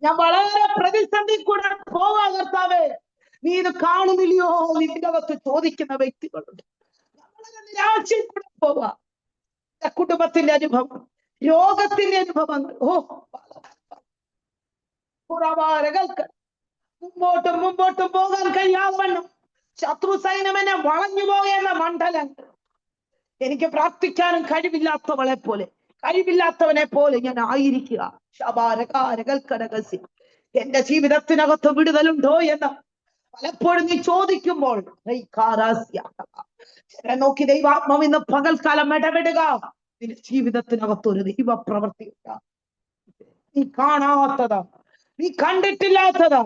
S1: ഞാൻ വളരെ പ്രതിസന്ധി കൂടെ പോവാ. കർത്താവേ, നീ ഇത് കാണുന്നില്ലയോ? നിന്റെ അകത്ത് ചോദിക്കുന്ന വ്യക്തികളുണ്ട്. വളരെ നിരാശയിൽ കൂടെ പോവാ. കുടുംബത്തിന്റെ അനുഭവം, രോഗത്തിന്റെ അനുഭവങ്ങൾ, മുമ്പോട്ടും പോകാൻ കഴിയാവണ്ണം ശത്രു സൈന്യം എന്നെ വളഞ്ഞു പോകേണ്ട മണ്ഡലങ്ങൾ, എനിക്ക് പ്രാർത്ഥിക്കാനും കഴിവില്ലാത്തവനെ പോലെ ഞാൻ ആയിരിക്കുക. എന്റെ ജീവിതത്തിനകത്ത് വിടുതലുണ്ടോ എന്ന് പലപ്പോഴും നീ ചോദിക്കുമ്പോൾ നോക്കി ദൈവാത്മാവ് ഇന്ന് പകൽക്കാലം ഇടപെടുക. നിന്റെ ജീവിതത്തിനകത്ത് ഒരു ദൈവ പ്രവൃത്തിയുണ്ട്. നീ കാണാത്തത്, നീ കണ്ടിട്ടില്ലാത്തത്,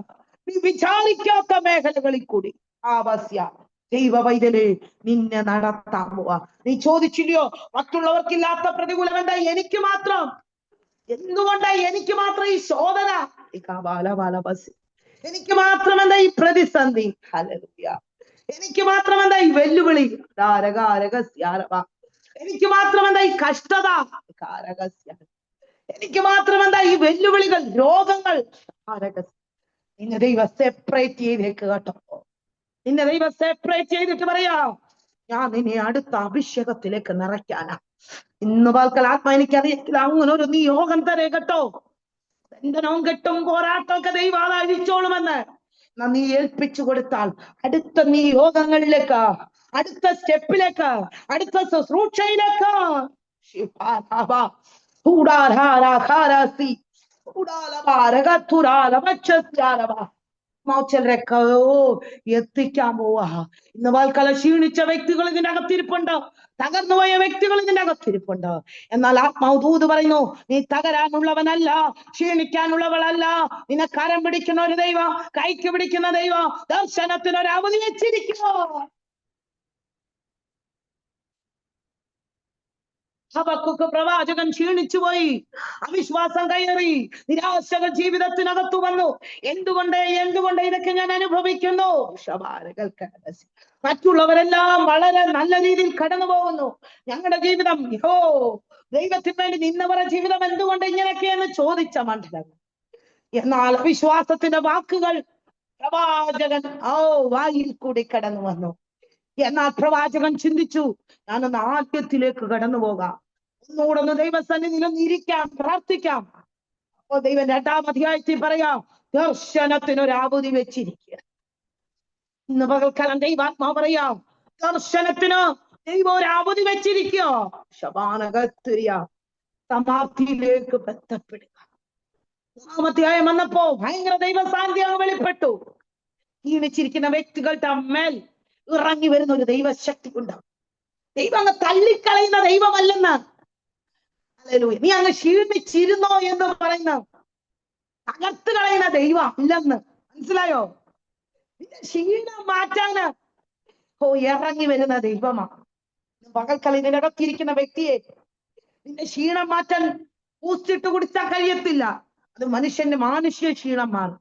S1: നീ വിചാരിക്കാത്ത മേഖലകളിൽ കൂടി ദൈവ വൈദ്യനെ നിന്നെ നടത്താൻ പോവാ. നീ ചോദിച്ചില്ലയോ, മറ്റുള്ളവർക്കില്ലാത്ത പ്രതികൂലം എന്താ എനിക്ക് മാത്രം? എന്തുകൊണ്ടാ എനിക്ക് മാത്രം ഈ ശോധന? എനിക്ക് മാത്രം എന്താ ഈ പ്രതിസന്ധി? ഹല്ലേലൂയ. എനിക്ക് മാത്രം എന്താ ഈ വെല്ലുവിളി? എനിക്ക് മാത്രം എന്താ ഈ കഷ്ടത? എനിക്ക് മാത്രമെന്താ ഈ വെല്ലുവിളികൾ, രോഗങ്ങൾ? നിന്നെ ദൈവം സെപ്പറേറ്റ് ചെയ്തേക്ക് കേട്ടോ. നിന്നെ ദൈവം സെപ്പറേറ്റ് ചെയ്തിട്ട് പറയാ, ഞാൻ നിന്നെ അടുത്ത അഭിഷേകത്തിലേക്ക് നിറയ്ക്കാനാ. ഇന്ന് പകൽ ആത്മാ എനിക്കറിയത്തില്ല, അങ്ങനെ ഒരു നിയോഗം തരേ കേട്ടോ. ബന്ധനവും കെട്ടും പോരാട്ടമൊക്കെ ദൈവം അഴിച്ചോളുമെന്ന് നീ ഏൽപ്പിച്ചു കൊടുത്താൽ അടുത്ത നിയോഗങ്ങളിലേക്ക്, അടുത്ത സ്റ്റെപ്പിലേക്ക്, അടുത്ത ശുശ്രൂഷയിലേക്ക് ചിലരൊക്കെ എത്തിക്കാൻ പോവാ. ഇന്ന് വാൽക്കാലം ക്ഷീണിച്ച വ്യക്തികൾ ഇതിന്റെ അകത്തിരിപ്പുണ്ട്, തകർന്നുപോയ വ്യക്തികൾ ഇതിന്റെ അകത്തിരിപ്പുണ്ട്. എന്നാൽ ആത്മാവ് ദൂത് പറയുന്നു, നീ തകരാനുള്ളവനല്ല, ക്ഷീണിക്കാനുള്ളവളല്ല. നിന്നെ കരം പിടിക്കുന്ന ഒരു ദൈവം, കൈക്ക് പിടിക്കുന്ന ദൈവം, ദർശനത്തിന് ഒരു അവധി വെച്ചിരിക്കുമോ? ഹബക്കൂക്ക് പ്രവാചകൻ ക്ഷീണിച്ചുപോയി, അവിശ്വാസം കയറി, നിരാശകൾ ജീവിതത്തിനകത്തു വന്നു. എന്തുകൊണ്ട് ഇതൊക്കെ ഞാൻ അനുഭവിക്കുന്നു? മറ്റുള്ളവരെല്ലാം വളരെ നല്ല രീതിയിൽ കടന്നു പോകുന്നു, ഞങ്ങളുടെ ജീവിതം ദൈവത്തിന് വേണ്ടി നിന്നവരുടെ ജീവിതം എന്തുകൊണ്ട് ഇങ്ങനെയൊക്കെയെന്ന് ചോദിച്ച മണ്ഡലം. എന്നാൽ അവിശ്വാസത്തിന്റെ വാക്കുകൾ പ്രവാചകൻ വായിൽ കൂടി കടന്നു വന്നു. എന്നാൽ പ്രവാചകൻ ചിന്തിച്ചു, ഞാനൊന്ന് ആദ്യത്തിലേക്ക് കടന്നു പോകാം, ഒന്നുകൂടെ ഒന്ന് ദൈവസന്നിധിയിൽ ഇരിക്കാം, പ്രാർത്ഥിക്കാം. അപ്പോ ദൈവം 2-ാം അധ്യായത്തിൽ പറയാം, ദർശനത്തിനൊരു അവധി വെച്ചിരിക്കുക. ഇന്ന് പകൽക്കാലം ദൈവാത്മാവ് പറയാം, ദർശനത്തിന് ദൈവം ഒരു അവധി വെച്ചിരിക്കുക. ശബാനകത്തിരിയ സമാധിയിലേക്ക് ബന്ധപ്പെടുക. 3-ാം അധ്യായം വന്നപ്പോ ഭയങ്കര ദൈവ സാന്നിധ്യം വെളിപ്പെട്ടു. ക്ഷീണിച്ചിരിക്കുന്ന വ്യക്തികളുടെ മേൽ ഇറങ്ങി വരുന്ന ഒരു ദൈവശക്തി ഉണ്ടാവും. ദൈവം അങ്ങ് തള്ളിക്കളയുന്ന ദൈവമല്ലെന്ന്. നീ അങ്ങ് ക്ഷീണിച്ചിരുന്നോ എന്ന് പറയുന്ന, തകർത്ത് കളയുന്ന ദൈവം അല്ലെന്ന്. മനസ്സിലായോ? നിന്റെ ക്ഷീണം മാറ്റാന് ഇറങ്ങി വരുന്ന ദൈവമാണ്. പകൽക്കളി ഇതിനകത്തിരിക്കുന്ന വ്യക്തിയെ നിന്റെ ക്ഷീണം മാറ്റാൻ പൂച്ചിട്ട് കുടിച്ചാൽ കഴിയത്തില്ല. അത് മനുഷ്യന്റെ മാനുഷിക ക്ഷീണം മാറും.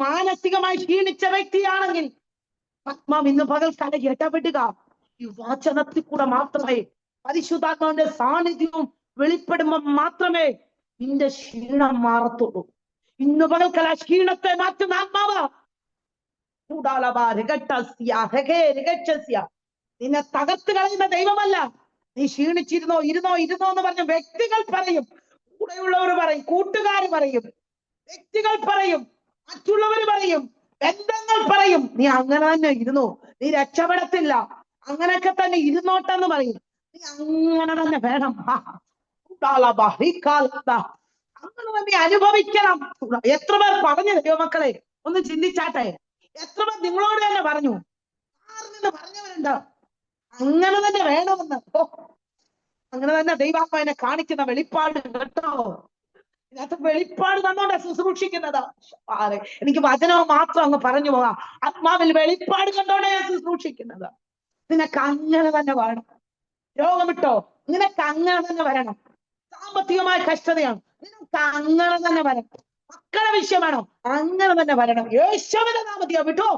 S1: മാനസികമായി ക്ഷീണിച്ച വ്യക്തിയാണെങ്കിൽ ആത്മാവ് ഇന്ന് പകൽക്കാല ഇടപെടുക. ഈ വചനത്തിൽ കൂടെ മാത്രമേ, പരിശുദ്ധാത്മാവിന്റെ സാന്നിധ്യവും വെളിപ്പെടുമ്പോൾ മാത്രമേ നിന്റെ ക്ഷീണം മാറത്തുള്ളൂ. ഇന്ന് പകൽക്കാല ക്ഷീണത്തെ മാറ്റുന്ന ആത്മാവ് നിന്നെ തകർത്ത് കളയുന്ന ദൈവമല്ല. നീ ക്ഷീണിച്ചിരുന്നോ ഇരുന്നോ എന്ന് പറഞ്ഞ വ്യക്തികൾ പറയും, കൂടെയുള്ളവർ പറയും, കൂട്ടുകാർ പറയും, വ്യക്തികൾ പറയും, മറ്റുള്ളവർ പറയും, ബന്ധങ്ങൾ പറയും, നീ അങ്ങനെ തന്നെ ഇരുന്നു, നീ രക്ഷപ്പെടത്തില്ല, അങ്ങനെയൊക്കെ തന്നെ ഇരുന്നോട്ടെന്ന് പറയും. നീ അങ്ങനെ തന്നെ വേണം, അങ്ങനെ തന്നെ അനുഭവിക്കണം. എത്ര പേർ പറഞ്ഞു ദൈവമക്കളെ? ഒന്ന് ചിന്തിച്ചാട്ടെ. എത്ര പേർ നിങ്ങളോട് തന്നെ പറഞ്ഞു? ആർന്ന് പറഞ്ഞവരുണ്ട് അങ്ങനെ തന്നെ വേണമെന്ന്. അങ്ങനെ തന്നെ ദൈവാത്മാവിനെ കാണിക്കുന്ന വെളിപ്പാട് കേട്ടോ. ഇതിനകത്ത് വെളിപ്പാട് തന്നോണ്ടാ ശുശ്രൂഷിക്കുന്നത്. എനിക്ക് വചനവും മാത്രം അങ്ങ് പറഞ്ഞു പോകാം. ആത്മാവിൽ വെളിപ്പാട് കണ്ടോടെ ശുശ്രൂഷിക്കുന്നത്. നിനക്ക് അങ്ങനെ തന്നെ വേണം. രോഗമിട്ടോ, നിനക്ക് അങ്ങനെ തന്നെ വരണം. സാമ്പത്തികമായ കഷ്ടതയാണ്, നിനക്ക് അങ്ങനെ തന്നെ വരണം. മക്കളെ വിഷയമാണോ, അങ്ങനെ തന്നെ വരണം. യേശുവിന്റെ നാമത്തിൽ വിട്ടോ.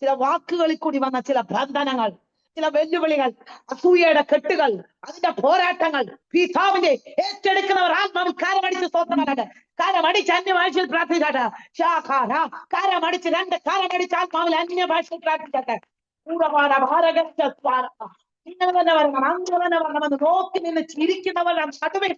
S1: ചില വാക്കുകളിൽ കൂടി വന്ന ചില ബന്ധനങ്ങൾ, ചില വെല്ലുവിളികൾ, അസൂയയുടെ കെട്ടുകൾ, അതിന്റെ പോരാട്ടങ്ങൾ, പിതാവിന്റെ ഏറ്റെടുക്കുന്നവർ ആത്മാവിൽ കാരമടിച്ച് സ്തോത്രമാകട്ടെ. കാരമടിച്ച് അന്യഭാഷയിൽ പ്രാർത്ഥിക്കട്ടെ. കാരമടിച്ച് 2 കാരമടിച്ച് ആത്മാവിൽ അന്യഭാഷയിൽ പ്രാർത്ഥിക്കട്ടെ. ഇങ്ങനെ തന്നെ വരണം, അങ്ങനെ തന്നെ വരണമെന്ന് നോക്കി നിന്ന് ചിരിക്കുന്നവരുടെ നടുവിൽ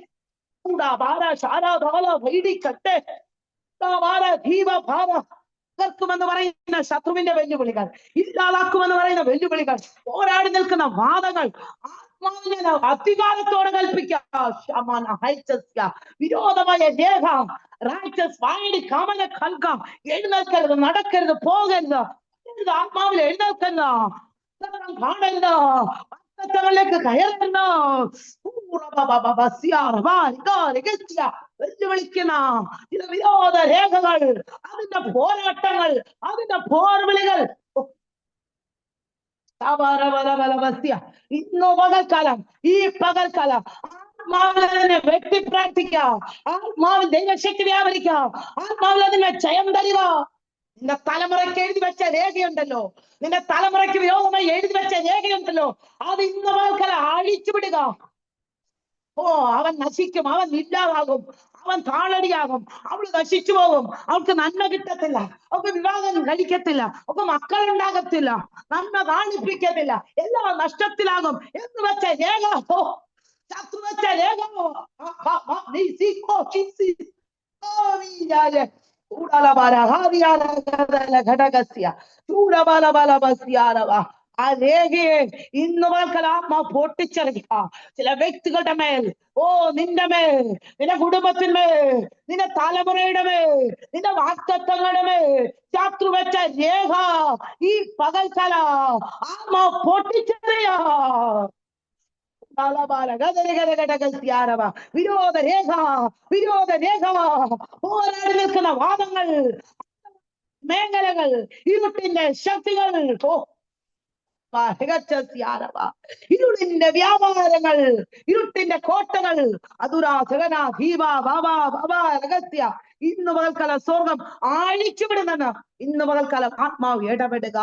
S1: െന്ന് പറയുന്ന ശത്രുവിന്റെ വെല്ലുവിളികൾ, ഇല്ലാതാക്കുമെന്ന് പറയുന്ന വെല്ലുവിളികൾ, പോരാടി നിൽക്കുന്ന വാദങ്ങൾ ആത്മാവിനെ അധികാരത്തോടെ കൽപ്പിക്കാം. വിരോധമായ രേഖ കൽക്കാം. എഴുന്നേൽക്കരുത്, നടക്കരുത്, പോകരുത്, ആത്മാവിൽ എഴുന്നേൽക്കരുത്, കാണരുത്, ിലേക്ക് കയറുന്ന വെല്ലുവിളിക്കുന്ന ചില വിരോധ രേഖകൾ, അതിന്റെ പോരാട്ടങ്ങൾ, അതിന്റെ പോർവിളികൾ ഇന്ന് പകൽക്കാലം, ഈ പകൽക്കാലം ആത്മാവിനെ വ്യക്തി പ്രാർത്ഥിക്കാം, ആത്മാവിൽ ദൈവശക്തി വ്യാപരിക്കാം, ആത്മാവിൽ അതിനെ ജയം തരിക. നിന്റെ തലമുറയ്ക്ക് എഴുതി വെച്ച രേഖയുണ്ടല്ലോ, നിന്റെ തലമുറയ്ക്ക് വിരോധമായി എഴുതി വെച്ച രേഖയുണ്ടല്ലോ, അത് ഇന്ന് പകൽക്കാലം അഴിച്ചു വിടുക. ഓ, അവൻ നശിക്കും, അവൻ ഇല്ലാതാകും, അവൻ താളടിയാകും, അവൾ നശിച്ചു പോകും, അവൾക്ക് നന്മ കിട്ടത്തില്ല, അവൾക്ക് വിവാഹം കഴിക്കത്തില്ല, അവൾക്ക് മക്കളുണ്ടാകത്തില്ല, നന്മ കാണിപ്പിക്കത്തില്ല, എല്ലാം നഷ്ടത്തിലാകും എന്ന് വെച്ച രേഖ, ശത്രു വെച്ച രേഖ ആ രേഖയെ ഇന്ന് ആത്മാ പൊട്ടിച്ചെറിയുക. ചില വ്യക്തികളുടെ മേൽ, ഓ നിന്റെ മേൽ, നിന്റെ കുടുംബത്തിന്മേൽ, നിന്റെ തലമുറയുടെ മേൽ, നിന്റെ വാക്തത്വങ്ങളുടെ മേൽ ശത്രു വെച്ച രേഖ ഈ പകൽക്കാല ആത്മാ പൊട്ടിച്ചെറിയ. വിരോധ രേഖ, വിരോധ രേഖ, പോരാടി നിൽക്കുന്ന വാദങ്ങൾ, മേഖലകൾ, ഇരുട്ടിന്റെ ശക്തികൾ, ഇരുളിന്റെ വ്യാപാരങ്ങൾ, ഇരുട്ടിന്റെ കോട്ടകൾ, രഹസ്യ ഇന്ന് പകൽക്കാലം സ്വർഗം അഴിച്ചുവിടുമെന്ന് ഇന്ന് പകൽക്കാലം ആത്മാവ് ഇടപെടുക.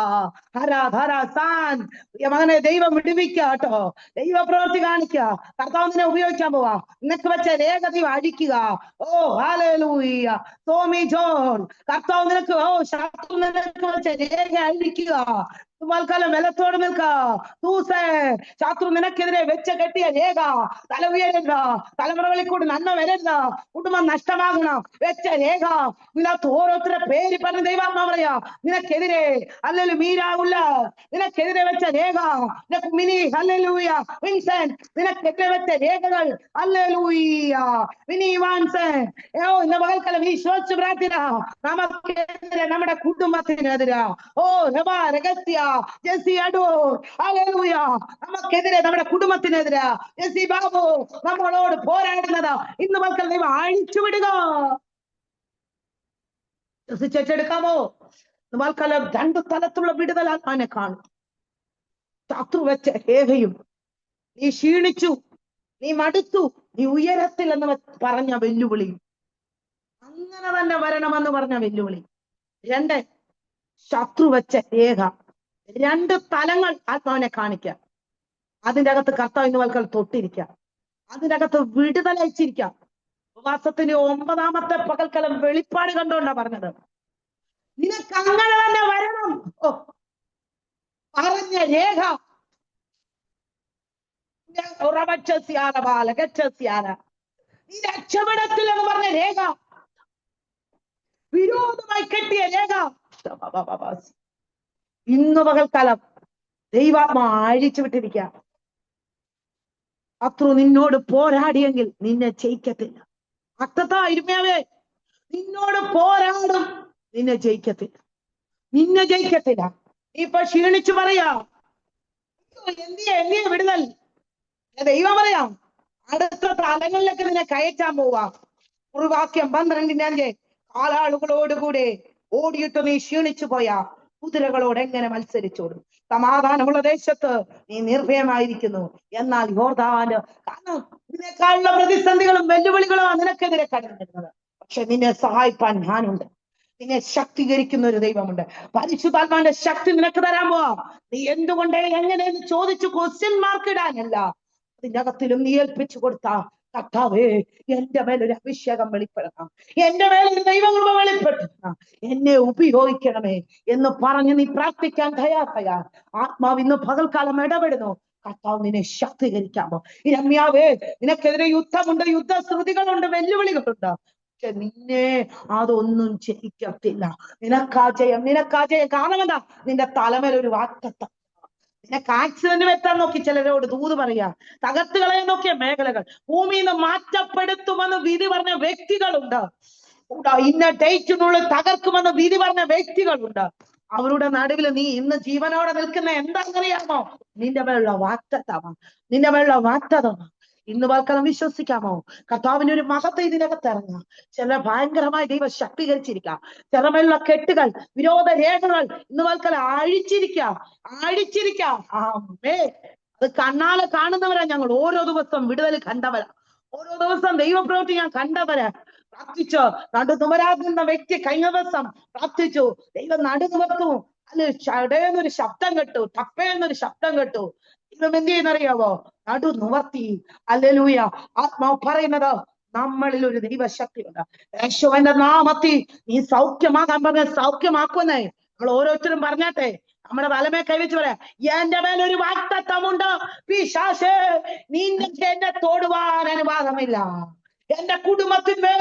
S1: മകനെ ദൈവം വിടുവിക്കുക കേട്ടോ, ദൈവ പ്രവൃത്തി കാണിക്കുക. കർത്താവ് നിന്നെ ഉപയോഗിക്കാൻ പോവാ. നിനക്ക് വെച്ച രേഖ ദൈവം അഴിക്കുക. ഓ ഹല്ലേലൂയ, സോമി ജോൺ, കർത്താവ് നിനക്ക്, ഓ ശത്രു നിനക്ക് വെച്ച രേഖ അഴിക്കുക. തൽക്കാലം ബലത്തോട് നിൽക്ക. ശത്രു നിനക്കെതിരെ വെച്ച കെട്ടിയ രേഖ തല ഉയരരുത്, തലമുറകളിൽ കൂടി നന്മ വരരുത്, കുടുംബം നഷ്ടമാകണം വെച്ച രേഖ ഇതിനകത്ത് ഓരോരുത്തരുടെ പേര് പറഞ്ഞ ദൈവാത്മാ പറയാ, നിനക്കെതിരെ അല്ലെങ്കിൽ മീരാവുള്ള നിനക്കെതിരെ വെച്ച രേഖ, മിനി ഹല്ലേലൂയ, വിൻസെന്റ് നിനക്കെതിരെ വെച്ച രേഖകൾ, ഹല്ലേലൂയ, മിനി വാൻസൻ, ഇന്ന് പകൽക്കാലം വിശ്വസിച്ച് പ്രാർത്ഥന, നമുക്കെതിരെ, നമ്മുടെ കുടുംബത്തിനെതിരെ, ഓ രഹസ്യ ജെസ്സി അടൂർ, ഹല്ലേലൂയ, നമുക്കെതിരെ, നമ്മുടെ കുടുംബത്തിനെതിരെ ജെസ്സി ബാബു നമ്മളോട് പോരാടുന്നത് ഇന്ന് പകൽ ദൈവം അഴിച്ചുവിടുക. ശ്രദ്ധിച്ചെടുക്കാമോ? വാൽക്കാലം രണ്ടു തലത്തിലുള്ള വിടുതൽ ആത്മാവിനെ കാണും. ശത്രു വെച്ച രേഖയും, നീ ക്ഷീണിച്ചു, നീ മടുത്തു, നീ ഉയരത്തിൽ എന്ന് പറഞ്ഞ വെല്ലുവിളി, അങ്ങനെ തന്നെ വരണമെന്ന് പറഞ്ഞ വെല്ലുവിളി. രണ്ട്, ശത്രു വെച്ച രേഖ, രണ്ട് തലങ്ങൾ ആത്മാവിനെ കാണിക്കാം. അതിൻ്റെ അകത്ത് കർത്താവ് ഇന്ന് വാൽക്കാലം തൊട്ടിരിക്കാം, അതിൻ്റെ അകത്ത് വിടുതൽ അയച്ചിരിക്കാം. ഉപവാസത്തിന് 9ാമത്തെ പകൽക്കാലം വെളിപ്പാട് കണ്ടോണ്ടാ പറഞ്ഞത്, നിനക്ക് അങ്ങനെ തന്നെ വരണം. ഓ, പറഞ്ഞ രേഖ നീ രക്ഷപ്പെടത്തില്ലെന്ന് പറഞ്ഞ രേഖ, വിരോധമായി കെട്ടിയ രേഖ ഇന്ന് പകൽക്കാലം ദൈവാത്മാ അഴിച്ചു വിട്ടിരിക്കുക. ശത്രു നിന്നോട് പോരാടിയെങ്കിൽ നിന്നെ ജയിക്കത്തില്ല. അർത്ഥത്താ ഇരുമയാവേ, നിന്നോട് പോരാടും, നിന്നെ ജയിക്കത്തില്ല, നിന്നെ ജയിക്കത്തില്ല. ഇപ്പൊ ക്ഷീണിച്ചു പറയാ, എന്തിയെ വിടുതൽ, ദൈവം പറയാം അടുത്ത തലങ്ങളിലേക്ക് നിന്നെ കയറ്റാൻ പോവാ. വാക്യം 12 കാലാളുകളോടുകൂടെ ഓടിയിട്ട് നീ ക്ഷീണിച്ചു പോയാ കുതിരകളോട് എങ്ങനെ മത്സരിച്ചോടും? സമാധാനമുള്ള ദേശത്ത് നീ നിർഭയമായിരിക്കുന്നു, എന്നാൽ യോർദാന്, കാരണം ഇതിനേക്കാളുള്ള പ്രതിസന്ധികളും വെല്ലുവിളികളും നിനക്കെതിരെ കടന്നിരുന്നത്. പക്ഷെ നിന്നെ സഹായിപ്പാൻ ഞാനുണ്ട്, നിന്നെ ശക്തീകരിക്കുന്ന ഒരു ദൈവമുണ്ട്. പരിശുദ്ധാത്മാവിന്റെ ശക്തി നിനക്ക് തരാൻ പോവാ. നീ എന്തുകൊണ്ട് എങ്ങനെയെന്ന് ചോദിച്ചു ക്വസ്റ്റ്യൻ മാർക്ക് ഇടാനല്ല, അതിന്റെ അകത്തിലും നീ ഏൽപ്പിച്ചു കൊടുത്ത കർത്താവേ, എന്റെ മേലൊരു അഭിഷേകം വെളിപ്പെടണം, എന്റെ മേലൊരു ദൈവകൃപ വെളിപ്പെടണം, എന്നെ ഉപയോഗിക്കണമേ എന്ന് പറഞ്ഞ് നീ പ്രാർത്ഥിക്കാൻ തയ്യാറായാ ആത്മാവ് ഇന്ന് പകൽക്കാലം ഇടപെടുന്നു. കർത്താവ് നിന്നെ ശക്തീകരിക്കാമോ? രമ്യാവേ, നിനക്കെതിരെ യുദ്ധമുണ്ട്, യുദ്ധശ്രുതികളുണ്ട്, വെല്ലുവിളികളുണ്ട്, പക്ഷെ നിന്നെ അതൊന്നും ജയിക്കത്തില്ല. നിനക്കാ ജയം കാരണം എന്താ? നിന്റെ തലമേൽ ഒരു വാക്തത്വം. നിനക്ക് ആക്സിഡന്റ് വരുത്താൻ നോക്കി ചിലരോട് ദൂത് പറയാ, തകർത്ത് കളയാൻ നോക്കിയ മേഖലകൾ, ഭൂമിയിൽ നിന്ന് മാറ്റപ്പെടുത്തുമെന്ന് വിധി പറഞ്ഞ വ്യക്തികളുണ്ട്. ഇന്ന ഡേറ്റിനുള്ളിൽ തകർക്കുമെന്ന് വിധി പറഞ്ഞ വ്യക്തികളുണ്ട്. അവരുടെ നടുവിൽ നീ ഇന്ന് ജീവനോടെ നിൽക്കുന്ന എന്താണെന്നറിയാമോ? നിന്റെ മേലുള്ള വാക്തത്വമാണ്, നിന്റെ മേലുള്ള വാക്തത്വമാണ്. ഇന്ന് പകൽക്കാലം വിശ്വസിക്കാമോ? കർത്താവിന്റെ ഒരു മഹത്വം ഇതിനകത്ത് ഇറങ്ങുക. ചില ഭയങ്കരമായി ദൈവം ശക്തീകരിച്ചിരിക്കുക. ചിറമേലുള്ള കെട്ടുകൾ, വിരോധ രേഖകൾ ഇന്ന് പകൽക്കാലം അഴിച്ചിരിക്കാം. ആമേ. അത് കണ്ണാലെ കാണുന്നവരാ ഞങ്ങൾ. ഓരോ ദിവസം വിടുതൽ കണ്ടവരാ. ഓരോ ദിവസം ദൈവപ്രവൃത്തി ഞാൻ കണ്ടവരാ. പ്രാർത്ഥിച്ചു നടുനുമരാകുന്ന വ്യക്തി കഴിഞ്ഞ ദിവസം പ്രാർത്ഥിച്ചു. ദൈവം നടുനുമർത്തു. അല്ലെ ചടയെന്നൊരു ശബ്ദം കേട്ടു, ടപ്പയെന്നൊരു ശബ്ദം കേട്ടു. ദൈവം എന്ത് ചെയ്യുന്നറിയാവോ? നടു നിവർത്തി. ഹല്ലേലൂയ. ആത്മാവ് പറയുന്നത് നമ്മളിൽ ഒരു ദൈവശക്തിയുണ്ട്. യേശുവിന്റെ നാമത്തിൽ നീ സൗഖ്യമാകാൻ പറഞ്ഞ സൗഖ്യമാക്കുന്നേ. നമ്മൾ ഓരോരുത്തരും പറഞ്ഞാട്ടെ, നമ്മുടെ തലമേ കൈവച്ച് പറയാ, എന്റെ മേലൊരു വാഗ്ദത്തമുണ്ട്. പിശാചേ, നിന്നെ എന്നെ തൊടുവാൻ അനുവാദമില്ല. എന്റെ കുടുംബത്തിന്മേൽ,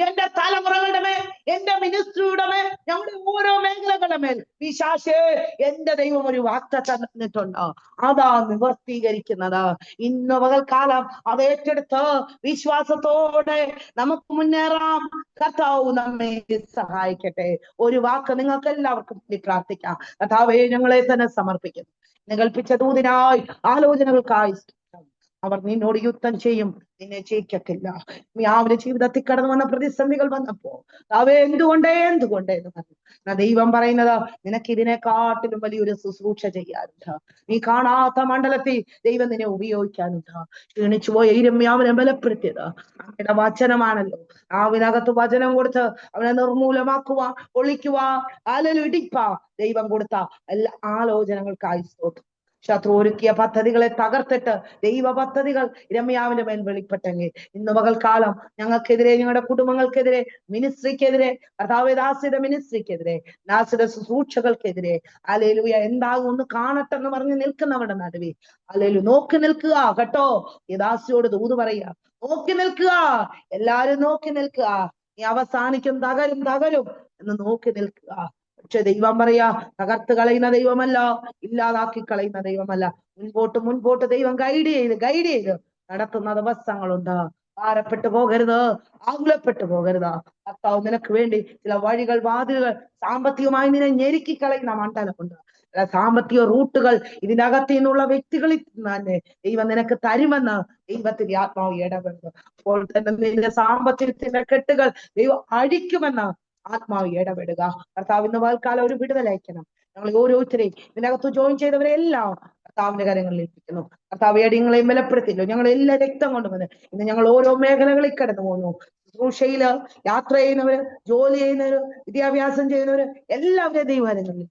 S1: എന്റെ തലമുറകളുടെ മേൽ, എന്റെ മിനിസ്ട്രിയുടെ മേൽ, ഞങ്ങളുടെ ഓരോ മേഖലകളുടെ മേൽ പിശാചേ, എന്റെ ദൈവം ഒരു വാഗ്ദത്തം തന്നിട്ടുണ്ട്. അതാ നിവർത്തീകരിക്കുന്നത്. ഇന്ന് പകൽക്കാലം അത് ഏറ്റെടുത്ത് വിശ്വാസത്തോടെ നമുക്ക് മുന്നേറാം. കർത്താവ് നമ്മെ സഹായിക്കട്ടെ. ഒരു വാക്ക് നിങ്ങൾക്ക് എല്ലാവർക്കും വേണ്ടി പ്രാർത്ഥിക്കാം. കർത്താവേ, ഞങ്ങളെ തന്നെ സമർപ്പിക്കുന്നു. നികൽപ്പിച്ച ദൂതിനായി, ആലോചനകൾക്കായി അവർ നിന്നോട് യുദ്ധം ചെയ്യും, നിന്നെ ജയിക്കത്തില്ല. നീ അവരുടെ ജീവിതത്തിൽ കടന്നു വന്ന പ്രതിസന്ധികൾ വന്നപ്പോ എന്തുകൊണ്ടേ എന്ന് പറഞ്ഞു. ദൈവം പറയുന്നത്, നിനക്ക് ഇതിനെക്കാട്ടിലും വലിയൊരു ശുശ്രൂഷ ചെയ്യാനുണ്ട്. നീ കാണാത്ത മണ്ഡലത്തിൽ ദൈവം നിന്നെ ഉപയോഗിക്കാനുണ്ട്. ക്ഷീണിച്ചു പോയ ഇരമ്യാവിനെ ബലപ്പെടുത്തിയത് അവരുടെ വചനമാണല്ലോ. അവനകത്ത് വചനം കൊടുത്ത് അവനെ നിർമൂലമാക്കുവാ, ഒളിക്കുവാ, ഇടിപ്പാ ദൈവം കൊടുത്ത എല്ലാ ആലോചനകൾക്കായി സ്തോത്രം. ശത്രു ഒരുക്കിയ പദ്ധതികളെ തകർത്തിട്ട് ദൈവ പദ്ധതികൾ ഇരമ്യാവിന്റെ മേൽ വെളിപ്പെട്ടെങ്കിൽ ഇന്ന് പകൽക്കാലം ഞങ്ങൾക്കെതിരെ, ഞങ്ങളുടെ കുടുംബങ്ങൾക്കെതിരെ, മിനിസ്ട്രിക്കെതിരെ, കർത്താവേ ദാസിയുടെ മിനിസ്ട്രിക്കെതിരെ, ദാസിയുടെ ശുശ്രൂഷകൾക്കെതിരെ ഹല്ലേലൂയ എന്താകും ഒന്ന് കാണട്ടെ എന്ന് പറഞ്ഞ് നിൽക്കുന്നവരുടെ നടുവേ ഹല്ലേലൂയ നോക്കി നിൽക്കുക കേട്ടോ. ഈ ദാസിയോട് ദൂത് പറയുക, നോക്കി നിൽക്കുക. എല്ലാരും നോക്കി നിൽക്കുക. നീ അവസാനിക്കും, തകരും എന്ന് നോക്കി നിൽക്കുക. പക്ഷെ ദൈവം പറയാ, തകർത്ത് കളയുന്ന ദൈവമല്ല, ഇല്ലാതാക്കി കളയുന്ന ദൈവമല്ല. മുൻപോട്ട് ദൈവം ഗൈഡ് ചെയ്ത് നടത്തുന്ന ദിവസങ്ങളുണ്ട്. ഭാരപ്പെട്ടു പോകരുത്, ആകുലപ്പെട്ടു പോകരുത്. കർത്താവ് നിനക്ക് വേണ്ടി ചില വഴികൾ, വാതിലുകൾ, സാമ്പത്തികമായി നിന്നെ ഞെരുക്കി കളയുന്ന മണ്ഡലമുണ്ട്. സാമ്പത്തിക റൂട്ടുകൾ ഇതിനകത്ത് നിന്നുള്ള വ്യക്തികളിൽ തന്നെ ദൈവം നിനക്ക് തരുമെന്ന് ദൈവത്തിന്റെ ആത്മാവ് ഇടപെടുന്നു. അപ്പോൾ തന്നെ നിന്റെ സാമ്പത്തികത്തിന്റെ കെട്ടുകൾ ദൈവം അഴിക്കുമെന്ന് ആത്മാവ് ഇടപെടുക. കർത്താവ് ഇന്ന് പകൽക്കാലം ഒരു വിടുതലയക്കണം. ഞങ്ങൾ ഓരോരുത്തരെയും ഇതിനകത്ത് ജോയിൻ ചെയ്തവരെല്ലാം കർത്താവിന്റെ കരങ്ങളിൽ ഏൽപ്പിക്കുന്നു. കർത്താവ് ഏടിങ്ങളെയും ബലപ്പെടുത്തില്ലോ. ഞങ്ങൾ എല്ലാ രക്തം കൊണ്ടുവന്ന് ഇന്ന് ഞങ്ങൾ ഓരോ മേഖലകളിൽ കടന്നു പോകുന്നു. ശുശ്രൂഷയില്, യാത്ര ചെയ്യുന്നവര്, ജോലി ചെയ്യുന്നവര്, വിദ്യാഭ്യാസം ചെയ്യുന്നവര്, എല്ലാവരെയും ദൈവകരങ്ങളിൽ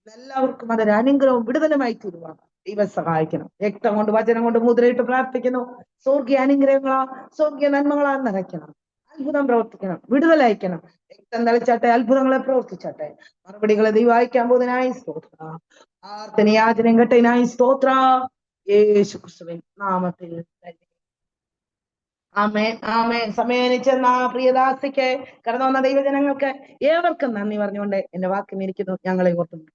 S1: എല്ലാവർക്കും അതൊരു അനുഗ്രഹവും വിടുതലുമായി തീരുവാണ്. ദൈവം സഹായിക്കണം. രക്തം കൊണ്ട്, വചനം കൊണ്ട് മുദ്രയിട്ട് പ്രാർത്ഥിക്കുന്നു. സ്വർഗീയ അനുഗ്രഹങ്ങളാ, സ്വർഗീയ നന്മകളാ നിറയ്ക്കണം. അത്ഭുതം പ്രവർത്തിക്കണം, വിടുതലയക്കണം. രക്തം തളിച്ചാട്ടെ, അത്ഭുതങ്ങളെ പ്രവർത്തിച്ചാട്ടെ. മറുപടികളെ ദൈവം അയക്കാൻ പോകുന്നതിനായി സ്തോത്ര. പ്രാർത്ഥനയാചനം കേട്ടതിനായി സ്തോത്ര. യേശു ക്രിസ്തുവിൻ നാമത്തിൽ തന്നെ. ആമേൻ. സമയനിച്ചെന്ന പ്രിയദാസിക്ക്, കടന്നു വന്ന ദൈവജനങ്ങൾക്ക് ഏവർക്കും നന്ദി പറഞ്ഞുകൊണ്ട് എന്റെ വാക്കിനിരിക്കുന്നു. ഞങ്ങളെ ഓർത്തുന്നു.